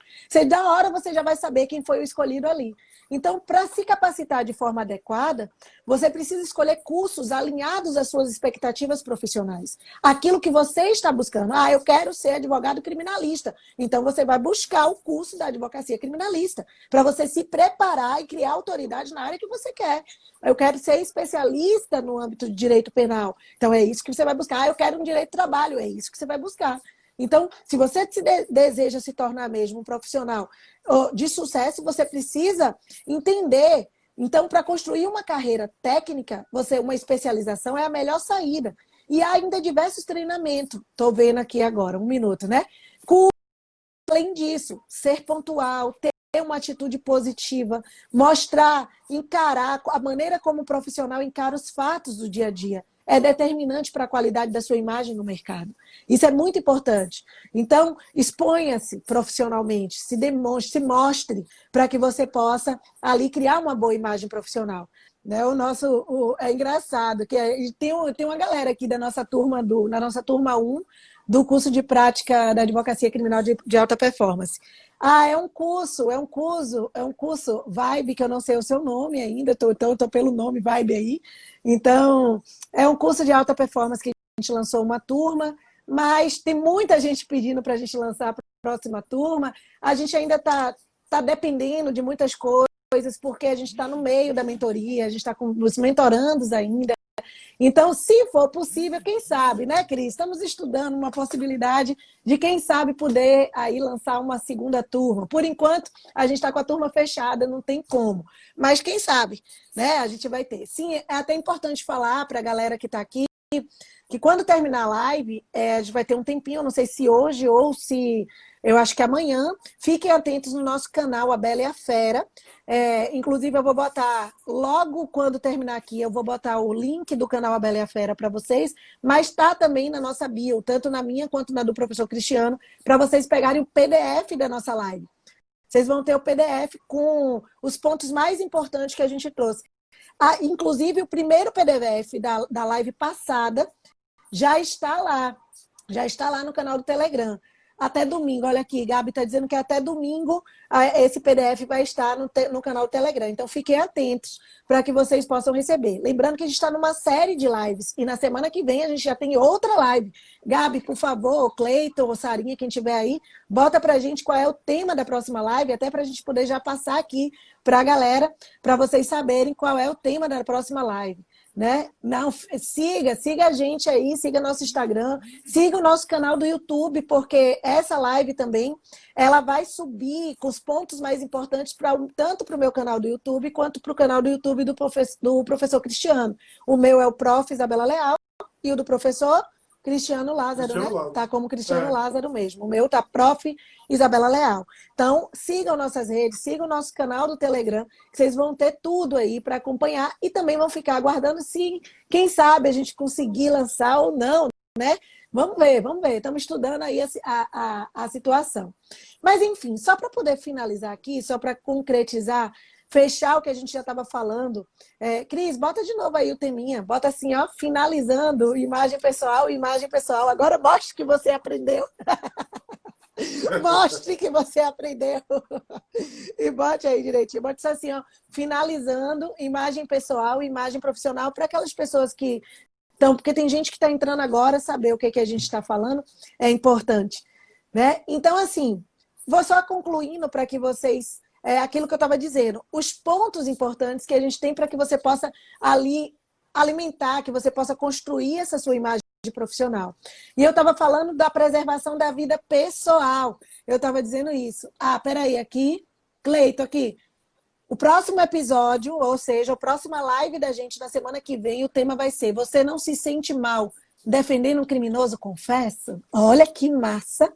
Da hora você já vai saber quem foi o escolhido ali. Então, para se capacitar de forma adequada, você precisa escolher cursos alinhados às suas expectativas profissionais. Aquilo que você está buscando. Ah, eu quero ser advogado criminalista. Então, você vai buscar o curso da advocacia criminalista, para você se preparar e criar autoridade na área que você quer. Eu quero ser especialista no âmbito de direito penal. Então, é isso que você vai buscar. Ah, eu quero um direito de trabalho. É isso que você vai buscar. Então, se você deseja se tornar mesmo um profissional de sucesso, você precisa entender. Então, para construir uma carreira técnica, uma especialização é a melhor saída. E há ainda diversos treinamentos. Estou vendo aqui agora, um minuto, né? Além disso, ser pontual, ter uma atitude positiva, mostrar, encarar a maneira como o profissional encara os fatos do dia a dia. É determinante para a qualidade da sua imagem no mercado. Isso é muito importante. Então, exponha-se profissionalmente, se demonstre, se mostre, para que você possa ali criar uma boa imagem profissional. Né? É engraçado, que tem uma galera aqui da nossa turma, na nossa turma 1, do curso de prática da advocacia criminal de alta performance. Ah, é um curso Vibe, que eu não sei o seu nome ainda, então eu estou pelo nome Vibe aí. Então, é um curso de alta performance que a gente lançou uma turma, mas tem muita gente pedindo para a gente lançar para a próxima turma. A gente ainda está dependendo de muitas coisas, porque a gente está no meio da mentoria, a gente está com os mentorandos ainda. Então, se for possível, quem sabe, né, Cris? Estamos estudando uma possibilidade de, quem sabe, poder aí lançar uma segunda turma. Por enquanto, a gente está com a turma fechada, não tem como. Mas quem sabe, né? A gente vai ter. Sim, é até importante falar para a galera que está aqui que quando terminar a live, a gente vai ter um tempinho, não sei se hoje ou se... Eu acho que amanhã. Fiquem atentos no nosso canal, A Bela e a Fera. Inclusive, eu vou botar, logo quando terminar aqui, eu vou botar o link do canal A Bela e a Fera para vocês, mas está também na nossa bio, tanto na minha quanto na do professor Cristiano, para vocês pegarem o PDF da nossa live. Vocês vão ter o PDF com os pontos mais importantes que a gente trouxe. Inclusive, o primeiro PDF da live passada já está lá no canal do Telegram. Até domingo, olha aqui, Gabi está dizendo que até domingo esse PDF vai estar no canal do Telegram. Então, fiquem atentos para que vocês possam receber. Lembrando que a gente está numa série de lives e na semana que vem a gente já tem outra live. Gabi, por favor, Cleiton ou Sarinha, quem estiver aí, bota para a gente qual é o tema da próxima live, até para a gente poder já passar aqui para a galera, para vocês saberem qual é o tema da próxima live. Né? Não, siga a gente aí, siga nosso Instagram, siga o nosso canal do YouTube, porque essa live também ela vai subir com os pontos mais importantes tanto para o meu canal do YouTube quanto para o canal do YouTube do professor Cristiano. O meu é o Prof. Isabela Leal e o do professor Cristiano Lázaro, né? Tá como Cristiano Lázaro mesmo. O meu tá Prof. Isabela Leal. Então, sigam nossas redes, sigam o nosso canal do Telegram, que vocês vão ter tudo aí para acompanhar e também vão ficar aguardando se, quem sabe, a gente conseguir lançar ou não, né? Vamos ver, vamos ver. Estamos estudando aí a situação. Mas, enfim, só para poder finalizar aqui, só para concretizar, fechar o que a gente já estava falando. Cris, bota de novo aí o teminha. Bota assim, ó, finalizando, imagem pessoal, imagem pessoal. Agora mostre que você aprendeu. Mostre que você aprendeu. E bote aí direitinho. Bote assim, ó, finalizando, imagem pessoal, imagem profissional, para aquelas pessoas que estão... Porque tem gente que está entrando agora, saber o que a gente está falando é importante. Né? Então, assim, vou só concluindo para que vocês... aquilo que eu estava dizendo, os pontos importantes que a gente tem para que você possa ali alimentar, que você possa construir essa sua imagem de profissional. E eu estava falando da preservação da vida pessoal. Eu estava dizendo isso. Peraí, aqui, Cleito, aqui. O próximo episódio, ou seja, a próxima live da gente na semana que vem, o tema vai ser: você não se sente mal defendendo um criminoso, confessa? Olha que massa!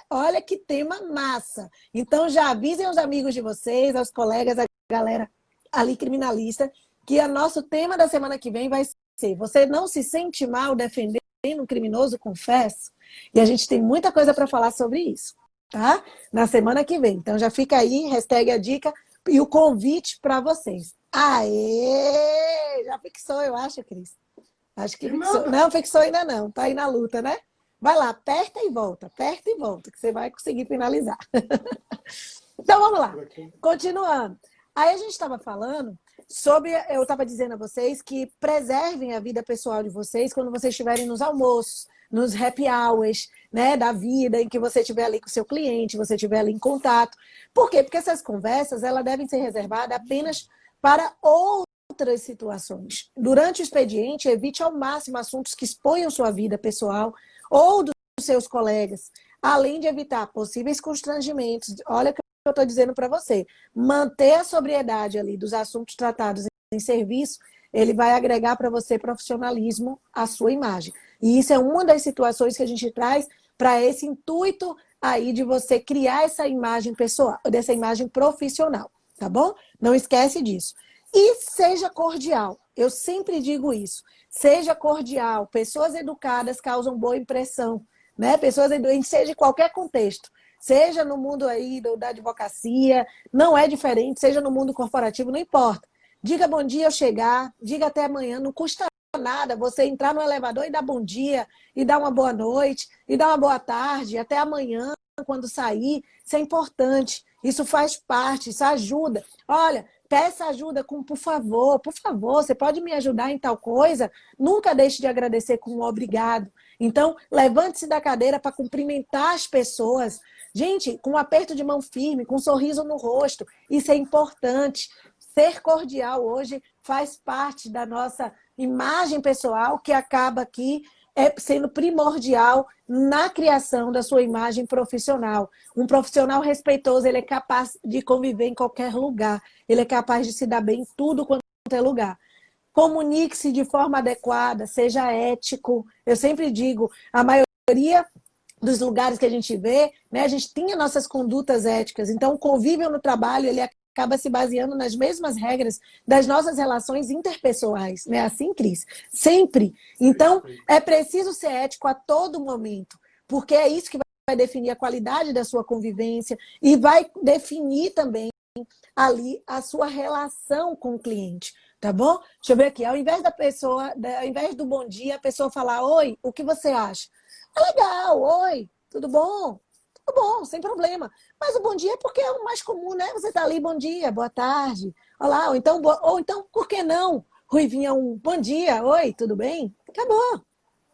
Olha que tema massa. Então já avisem os amigos de vocês, aos colegas, a galera ali criminalista, que o nosso tema da semana que vem vai ser: você não se sente mal defendendo um criminoso, confessa? E a gente tem muita coisa para falar sobre isso, tá? Na semana que vem. Então já fica aí, hashtag a dica e o convite para vocês. Aê! Já fixou, eu acho, Cris. Acho que fixou. Não, fixou ainda não. Tá aí na luta, né? Vai lá, aperta e volta, que você vai conseguir finalizar. Então, vamos lá. Continuando. Aí a gente estava falando sobre... Eu estava dizendo a vocês que preservem a vida pessoal de vocês quando vocês estiverem nos almoços, nos happy hours, né, da vida, em que você estiver ali com o seu cliente, você estiver ali em contato. Por quê? Porque essas conversas, elas devem ser reservadas apenas para outras situações. Durante o expediente, evite ao máximo assuntos que exponham sua vida pessoal ou dos seus colegas, além de evitar possíveis constrangimentos. Olha o que eu estou dizendo para você. Manter a sobriedade ali dos assuntos tratados em serviço, ele vai agregar para você profissionalismo à sua imagem. E isso é uma das situações que a gente traz para esse intuito aí de você criar essa imagem pessoal, dessa imagem profissional, tá bom? Não esquece disso. E seja cordial. Eu sempre digo isso. Seja cordial. Pessoas educadas causam boa impressão, né? Pessoas educadas, seja em qualquer contexto. Seja no mundo aí da advocacia, não é diferente, seja no mundo corporativo, não importa. Diga bom dia ao chegar, diga até amanhã, não custa nada você entrar no elevador e dar bom dia, e dar uma boa noite, e dar uma boa tarde, até amanhã, quando sair. Isso é importante, isso faz parte, isso ajuda. Olha, peça ajuda com por favor, você pode me ajudar em tal coisa? Nunca deixe de agradecer com um obrigado. Então, levante-se da cadeira para cumprimentar as pessoas. Gente, com um aperto de mão firme, com um sorriso no rosto, isso é importante. Ser cordial hoje faz parte da nossa imagem pessoal, que acaba aqui sendo primordial na criação da sua imagem profissional. Um profissional respeitoso, ele é capaz de conviver em qualquer lugar. Ele é capaz de se dar bem em tudo quanto é lugar. Comunique-se de forma adequada, seja ético. Eu sempre digo, a maioria dos lugares que a gente vê, né, a gente tem as nossas condutas éticas. Então, o convívio no trabalho, ele acaba se baseando nas mesmas regras das nossas relações interpessoais. Não é assim, Cris? Sempre. Então, é preciso ser ético a todo momento, porque é isso que vai definir a qualidade da sua convivência e vai definir também ali a sua relação com o cliente. Tá bom? Deixa eu ver aqui. Ao invés do bom dia, a pessoa falar: oi, o que você acha? Legal, oi, tudo bom? Tudo bom, sem problema. Mas o bom dia é porque é o mais comum, né? Você tá ali, bom dia, boa tarde, olá, ou então, por que não? Ruivinha, um bom dia, oi, tudo bem? Acabou.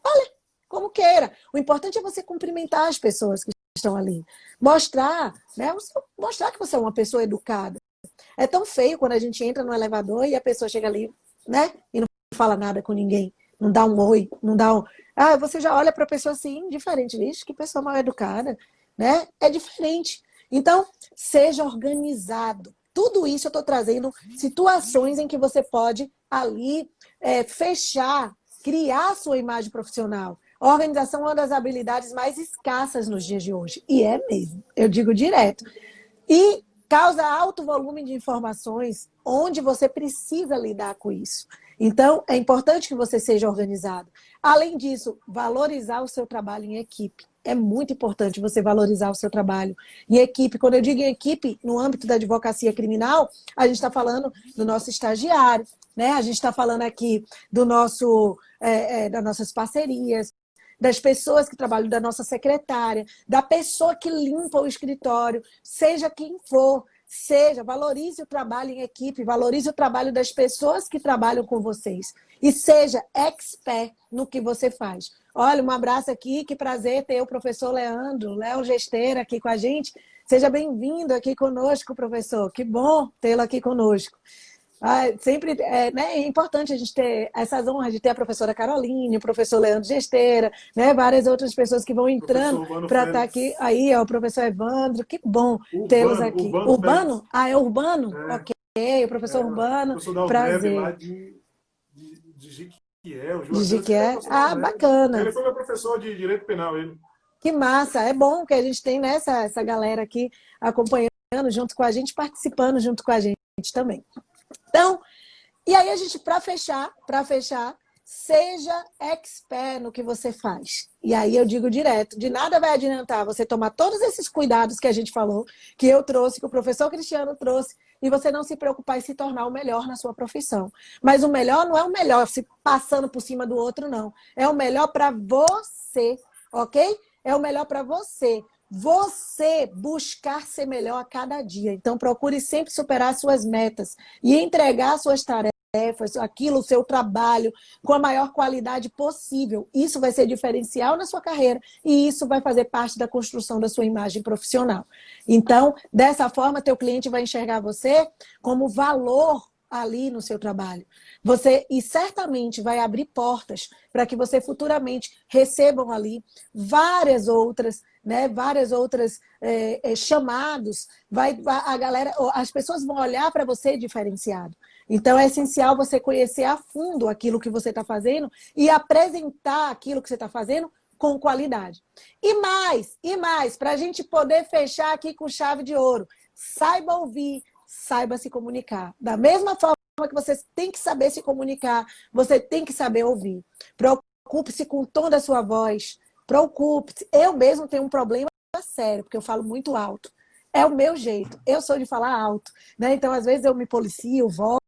Olha, como queira. O importante é você cumprimentar as pessoas que estão ali. Mostrar, né? Mostrar que você é uma pessoa educada. É tão feio quando a gente entra no elevador e a pessoa chega ali, né? E não fala nada com ninguém. Não dá um oi, não dá um... você já olha para a pessoa assim, diferente. Vixe, que pessoa mal educada, né? É diferente. Então, seja organizado. Tudo isso eu estou trazendo situações em que você pode ali fechar, criar a sua imagem profissional. A organização é uma das habilidades mais escassas nos dias de hoje. E é mesmo, eu digo direto. E causa alto volume de informações, onde você precisa lidar com isso. Então, é importante que você seja organizado. Além disso, valorizar o seu trabalho em equipe. É muito importante você valorizar o seu trabalho em equipe. Quando eu digo em equipe, no âmbito da advocacia criminal, a gente está falando do nosso estagiário, né? A gente está falando aqui do das nossas parcerias, das pessoas que trabalham, da nossa secretária, da pessoa que limpa o escritório, seja quem for, valorize o trabalho em equipe, valorize o trabalho das pessoas que trabalham com vocês e seja expert no que você faz. Olha, um abraço aqui, que prazer ter o professor Léo Gesteira aqui com a gente. Seja bem-vindo aqui conosco, professor. Que bom tê-lo aqui conosco. Sempre é importante a gente ter essas honras de ter a professora Caroline, o professor Leandro Gesteira, né, várias outras pessoas que vão entrando para estar aqui. Aí, o professor Evandro, que bom tê-los aqui. Urbano? É Urbano? Ok, o professor Urbano, professor da prazer. lá de Jiquié. De Jiquié? Bacana. Ele foi meu professor de Direito Penal, ele. Que massa, é bom que a gente tem essa galera aqui acompanhando junto com a gente, participando junto com a gente também. Então, e aí a gente, para fechar, seja expert no que você faz. E aí eu digo direto, de nada vai adiantar você tomar todos esses cuidados que a gente falou, que eu trouxe, que o professor Cristiano trouxe, e você não se preocupar em se tornar o melhor na sua profissão. Mas o melhor não é o melhor se passando por cima do outro, não. É o melhor para você, ok? É o melhor para você. Você buscar ser melhor a cada dia. Então, procure sempre superar suas metas e entregar suas tarefas, o seu trabalho, com a maior qualidade possível. Isso vai ser diferencial na sua carreira e isso vai fazer parte da construção da sua imagem profissional. Então, dessa forma, teu cliente vai enxergar você como valor ali no seu trabalho. E certamente vai abrir portas para que você futuramente recebam ali várias outras chamados, as pessoas vão olhar para você diferenciado. Então é essencial você conhecer a fundo aquilo que você está fazendo e apresentar aquilo que você está fazendo com qualidade. E mais, para a gente poder fechar aqui com chave de ouro, saiba ouvir, saiba se comunicar. Da mesma forma que você tem que saber se comunicar, você tem que saber ouvir. Preocupe-se com o tom da sua voz. Preocupe-se. Eu mesmo tenho um problema sério, porque eu falo muito alto. É o meu jeito. Eu sou de falar alto, né? Então, às vezes, eu me policio, volto.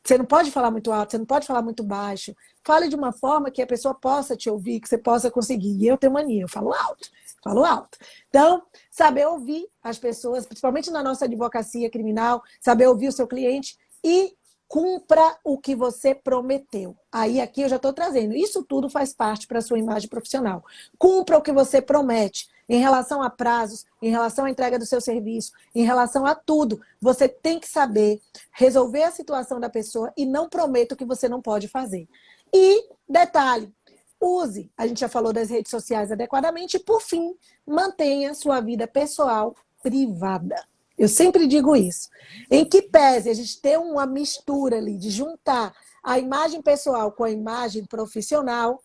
Você não pode falar muito alto, você não pode falar muito baixo. Fale de uma forma que a pessoa possa te ouvir, que você possa conseguir. E eu tenho mania, eu falo alto. Falo alto. Então, saber ouvir as pessoas, principalmente na nossa advocacia criminal, saber ouvir o seu cliente e cumpra o que você prometeu. Aí aqui eu já estou trazendo. Isso tudo faz parte para a sua imagem profissional. Cumpra o que você promete em relação a prazos, em relação à entrega do seu serviço, em relação a tudo. Você tem que saber resolver a situação da pessoa e não prometa o que você não pode fazer. E, detalhe, use, a gente já falou das redes sociais adequadamente, e, por fim, mantenha sua vida pessoal privada. Eu sempre digo isso. Em que pese a gente ter uma mistura ali de juntar a imagem pessoal com a imagem profissional,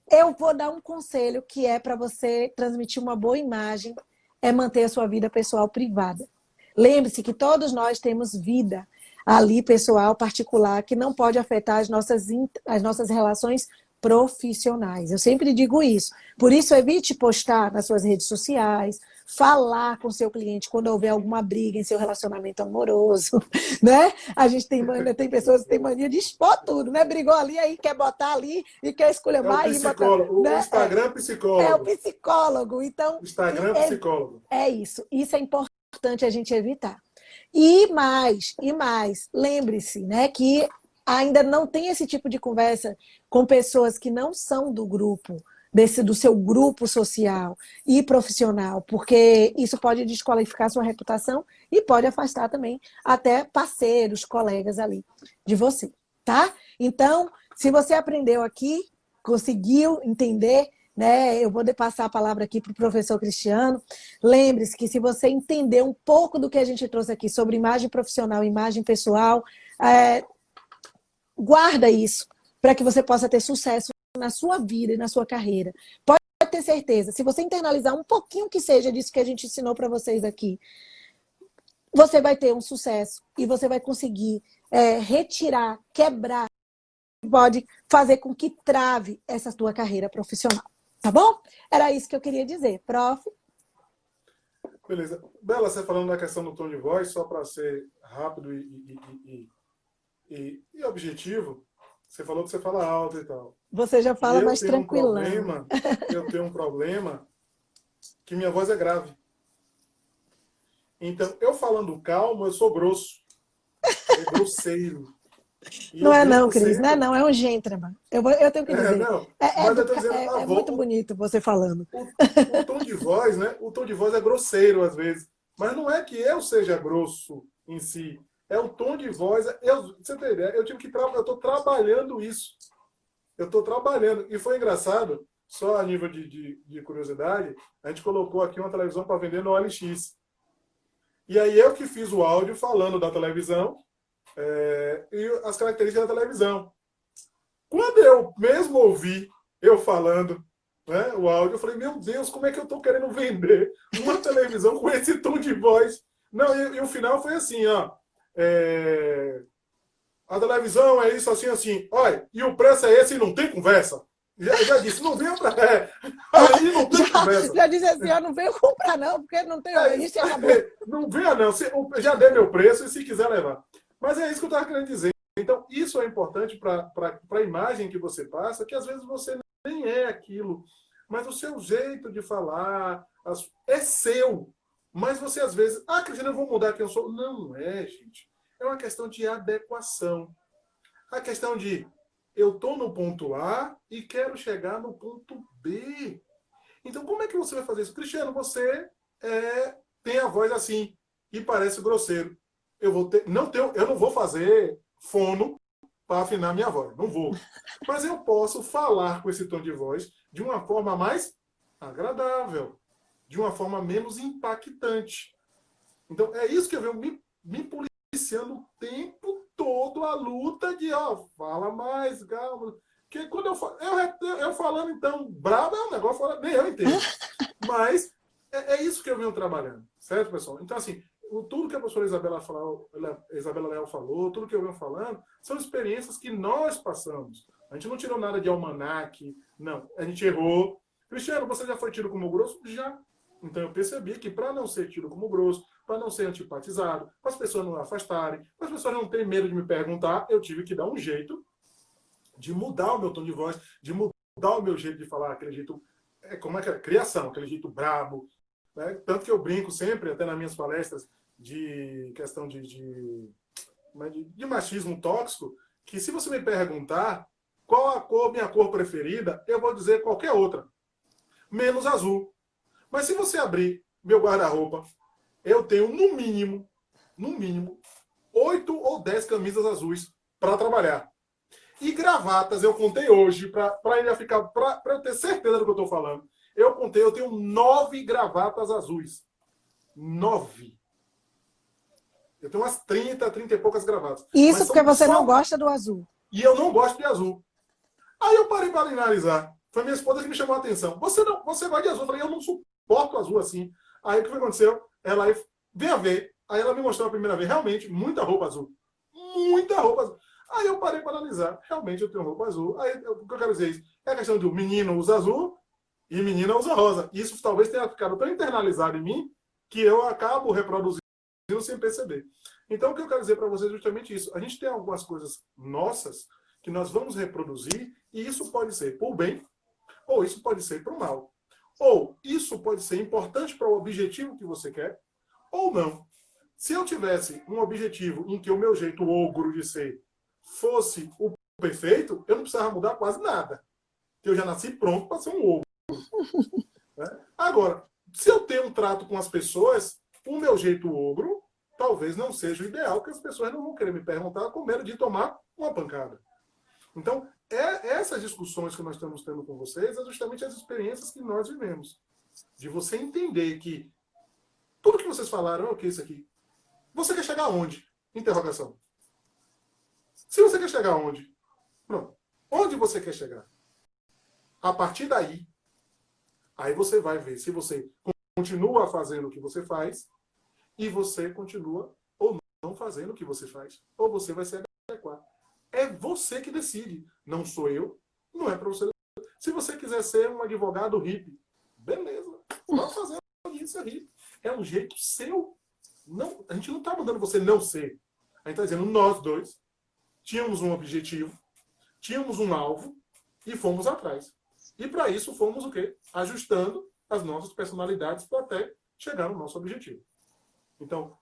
eu vou dar um conselho que é para você transmitir uma boa imagem, é manter a sua vida pessoal privada. Lembre-se que todos nós temos vida ali pessoal, particular, que não pode afetar as nossas relações profissionais. Eu sempre digo isso. Por isso, evite postar nas suas redes sociais, falar com seu cliente quando houver alguma briga em seu relacionamento amoroso, né? A gente tem pessoas que têm mania de expor tudo, né? Brigou ali, aí quer botar ali e quer escolher mais. É o psicólogo, né? O Instagram é psicólogo. É o psicólogo. Então, Instagram é psicólogo. É isso. Isso é importante a gente evitar. E mais, lembre-se, né, que ainda não tem esse tipo de conversa com pessoas que não são do grupo, do seu grupo social e profissional, porque isso pode desqualificar sua reputação e pode afastar também até parceiros, colegas ali de você, tá? Então, se você aprendeu aqui, conseguiu entender, né, eu vou passar a palavra aqui para o professor Cristiano. Lembre-se que se você entender um pouco do que a gente trouxe aqui sobre imagem profissional e imagem pessoal, guarda isso para que você possa ter sucesso na sua vida e na sua carreira. Pode ter certeza, se você internalizar um pouquinho que seja disso que a gente ensinou para vocês aqui, você vai ter um sucesso e você vai conseguir retirar, quebrar, pode fazer com que trave essa tua carreira profissional. Tá bom? Era isso que eu queria dizer. Prof. Beleza. Bela, você falando da questão do tom de voz, só para ser rápido e objetivo, você falou que você fala alto e tal. Você já fala mais tranquilão. Eu tenho um problema que minha voz é grave. Então, eu falando calmo, eu sou grosso. É grosseiro. E não é brinco não, Cris, sempre. não é não, é um gentleman. Eu tenho que dizer. Não, mas eu tô dizendo, é muito bonito você falando. O tom de voz, né? O tom de voz é grosseiro às vezes. Mas não é que eu seja grosso em si. É o tom de voz. Você tem ideia? Eu estou trabalhando isso. Eu estou trabalhando. E foi engraçado, só a nível de curiosidade, a gente colocou aqui uma televisão para vender no OLX. E aí eu que fiz o áudio falando da televisão e as características da televisão. Quando eu mesmo ouvi eu falando, né, o áudio, eu falei, meu Deus, como é que eu estou querendo vender uma televisão com esse tom de voz? Não, e o final foi assim, ó. A televisão é isso, assim, assim. Olha, e o preço é esse e não tem conversa. Já disse, não venha pra... aí não tem conversa. Já disse assim, eu não venho comprar não, porque não tem isso e acabou. Não venha não, já dei meu preço e se quiser levar. Mas é isso que eu estava querendo dizer. Então, isso é importante para a imagem que você passa, que às vezes você nem é aquilo. Mas o seu jeito de falar é seu. Mas você às vezes... Ah, Cristina, eu vou mudar quem eu sou. Não é, gente. É uma questão de adequação. A questão de eu estou no ponto A e quero chegar no ponto B. Então, como é que você vai fazer isso? Cristiano, você tem a voz assim e parece grosseiro. Eu não vou fazer fono para afinar minha voz. Não vou. Mas eu posso falar com esse tom de voz de uma forma mais agradável, de uma forma menos impactante. Então, é isso que eu venho me policiando o tempo todo, a luta de, fala mais, calma. Porque quando eu falando, então, bravo é um negócio fora, nem eu entendo. Mas é isso que eu venho trabalhando, certo, pessoal? Então, assim, tudo que a professora Isabela Leal falou, tudo que eu venho falando, são experiências que nós passamos. A gente não tirou nada de almanaque, não. A gente errou. Cristiano, você já foi tido como grosso? Já. Então eu percebi que para não ser tido como grosso, para não ser antipatizado, para as pessoas não afastarem, para as pessoas não terem medo de me perguntar, eu tive que dar um jeito de mudar o meu tom de voz, de mudar o meu jeito de falar, aquele jeito, como é que é? Criação, aquele jeito brabo. Né? Tanto que eu brinco sempre, até nas minhas palestras, de questão de machismo tóxico, que se você me perguntar qual minha cor preferida, eu vou dizer qualquer outra, menos azul. Mas se você abrir meu guarda-roupa, eu tenho no mínimo, 8 ou 10 camisas azuis para trabalhar. E gravatas, eu contei hoje, para eu ter certeza do que eu estou falando. Eu tenho 9 gravatas azuis. 9. Eu tenho umas 30 e poucas gravatas. Isso porque você não gosta do azul. E eu não gosto de azul. Aí eu parei para analisar. Foi minha esposa que me chamou a atenção. Você vai de azul. Eu falei, eu não suporto azul assim. Aí o que aconteceu? Ela veio a ver. Aí ela me mostrou a primeira vez. Realmente, muita roupa azul. Muita roupa azul. Aí eu parei para analisar. Realmente eu tenho roupa azul. Aí o que eu quero dizer é a questão de o menino usa azul e menina usa rosa. Isso talvez tenha ficado tão internalizado em mim que eu acabo reproduzindo sem perceber. Então o que eu quero dizer para vocês é justamente isso. A gente tem algumas coisas nossas que nós vamos reproduzir e isso pode ser por bem ou isso pode ser para o mal. Ou isso pode ser importante para o objetivo que você quer ou não. Se eu tivesse um objetivo em que o meu jeito ogro de ser fosse o perfeito, eu não precisava mudar quase nada. Porque eu já nasci pronto para ser um ogro. Né? Agora, se eu tenho um trato com as pessoas, o meu jeito ogro talvez não seja o ideal, porque as pessoas não vão querer me perguntar com medo de tomar uma pancada. Então, essas discussões que nós estamos tendo com vocês é justamente as experiências que nós vivemos. De você entender que tudo que vocês falaram, o que é isso aqui? Você quer chegar aonde? Interrogação. Se você quer chegar aonde? Pronto. Onde você quer chegar? A partir daí, aí você vai ver se você continua fazendo o que você faz e você continua ou não fazendo o que você faz. Ou você vai se adequar. É você que decide. Não sou eu. Não é para você. Se você quiser ser um advogado hippie, beleza. Vamos fazer isso aí. É um jeito seu. Não, a gente não está mandando você não ser. A gente está dizendo, nós dois tínhamos um objetivo, tínhamos um alvo e fomos atrás. E para isso fomos o quê? Ajustando as nossas personalidades para até chegar no nosso objetivo. Então,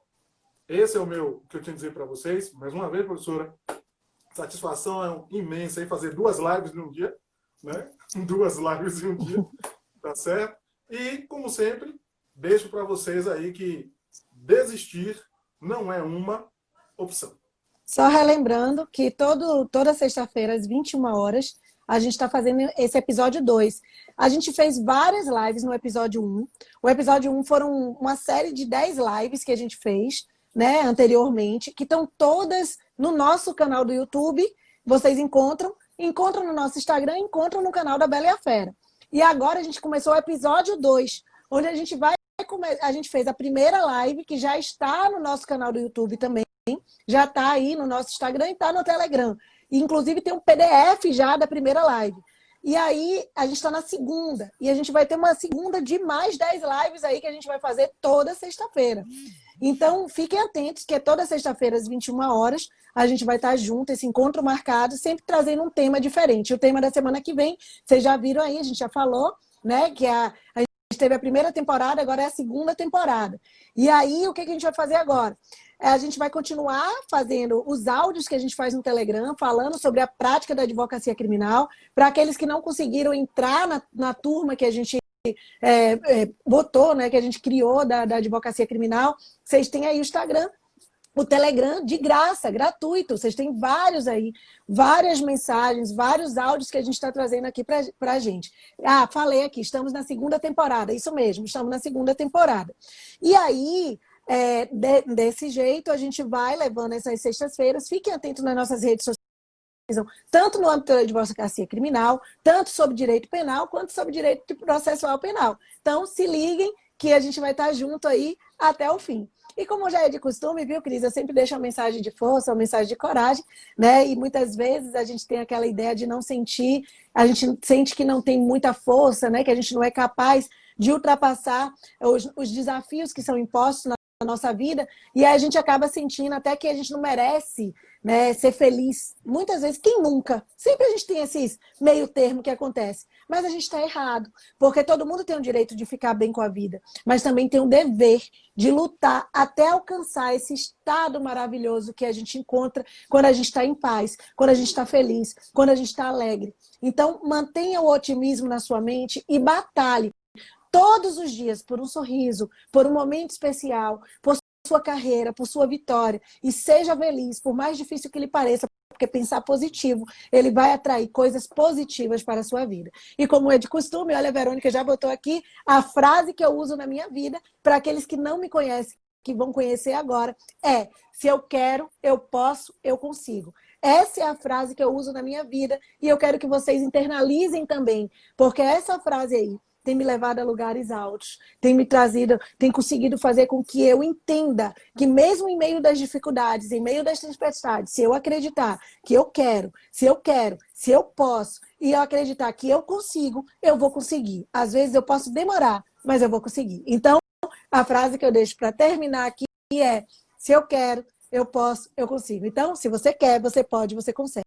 esse é o que eu tinha a dizer para vocês. Mais uma vez, professora, satisfação é imensa em fazer 2 lives num dia, né? 2 lives em um dia, tá certo? E, como sempre, deixo para vocês aí que desistir não é uma opção. Só relembrando que toda sexta-feira, às 21 horas, a gente está fazendo esse episódio 2. A gente fez várias lives no episódio 1. O episódio 1 foram uma série de 10 lives que a gente fez, né, anteriormente, que estão todas no nosso canal do YouTube. Vocês encontram no nosso Instagram, encontram no canal da Bela e a Fera. E agora a gente começou o episódio 2, onde a gente fez a primeira live, que já está no nosso canal do YouTube também, já está aí no nosso Instagram e está no Telegram. E, inclusive, tem um PDF já da primeira live. E aí, a gente está na segunda. E a gente vai ter uma segunda de mais 10 lives aí que a gente vai fazer toda sexta-feira. Então, fiquem atentos, que é toda sexta-feira, às 21 horas, a gente vai estar junto, esse encontro marcado, sempre trazendo um tema diferente. O tema da semana que vem, vocês já viram aí, a gente já falou, né? Que a gente teve a primeira temporada, agora é a segunda temporada. E aí, o que a gente vai fazer agora? A gente vai continuar fazendo os áudios que a gente faz no Telegram, falando sobre a prática da advocacia criminal, para aqueles que não conseguiram entrar na turma que a gente botou, né, que a gente criou da advocacia criminal. Vocês têm aí o Instagram, o Telegram, de graça, gratuito. Vocês têm vários aí, várias mensagens, vários áudios que a gente está trazendo aqui para a gente. Ah, falei aqui, estamos na segunda temporada, isso mesmo, estamos na segunda temporada. E aí, desse jeito, a gente vai levando essas sextas-feiras. Fiquem atentos nas nossas redes sociais, tanto no âmbito da advocacia criminal, tanto sobre direito penal, quanto sobre direito processual penal. Então, se liguem que a gente vai estar junto aí até o fim. E como já é de costume, viu, Cris? Eu sempre deixo uma mensagem de força, uma mensagem de coragem, né? E muitas vezes a gente tem aquela ideia de não sentir, a gente sente que não tem muita força, né? Que a gente não é capaz de ultrapassar os desafios que são impostos na nossa vida, e aí a gente acaba sentindo até que a gente não merece, né, ser feliz. Muitas vezes, quem nunca? Sempre a gente tem esses meio termo que acontece. Mas a gente está errado, porque todo mundo tem o direito de ficar bem com a vida, mas também tem o dever de lutar até alcançar esse estado maravilhoso que a gente encontra quando a gente está em paz, quando a gente está feliz, quando a gente está alegre. Então, mantenha o otimismo na sua mente e batalhe todos os dias por um sorriso, por um momento especial, por sua carreira, por sua vitória. E seja feliz, por mais difícil que lhe pareça, porque pensar positivo, ele vai atrair coisas positivas para a sua vida. E como é de costume, olha, a Verônica já botou aqui a frase que eu uso na minha vida, para aqueles que não me conhecem, que vão conhecer agora, se eu quero, eu posso, eu consigo. Essa é a frase que eu uso na minha vida e eu quero que vocês internalizem também, porque essa frase aí tem me levado a lugares altos, tem me trazido, tem conseguido fazer com que eu entenda que mesmo em meio das dificuldades, em meio das tempestades, se eu acreditar que eu quero, se eu posso, e eu acreditar que eu consigo, eu vou conseguir. Às vezes eu posso demorar, mas eu vou conseguir. Então, a frase que eu deixo para terminar aqui é: se eu quero, eu posso, eu consigo. Então, se você quer, você pode, você consegue.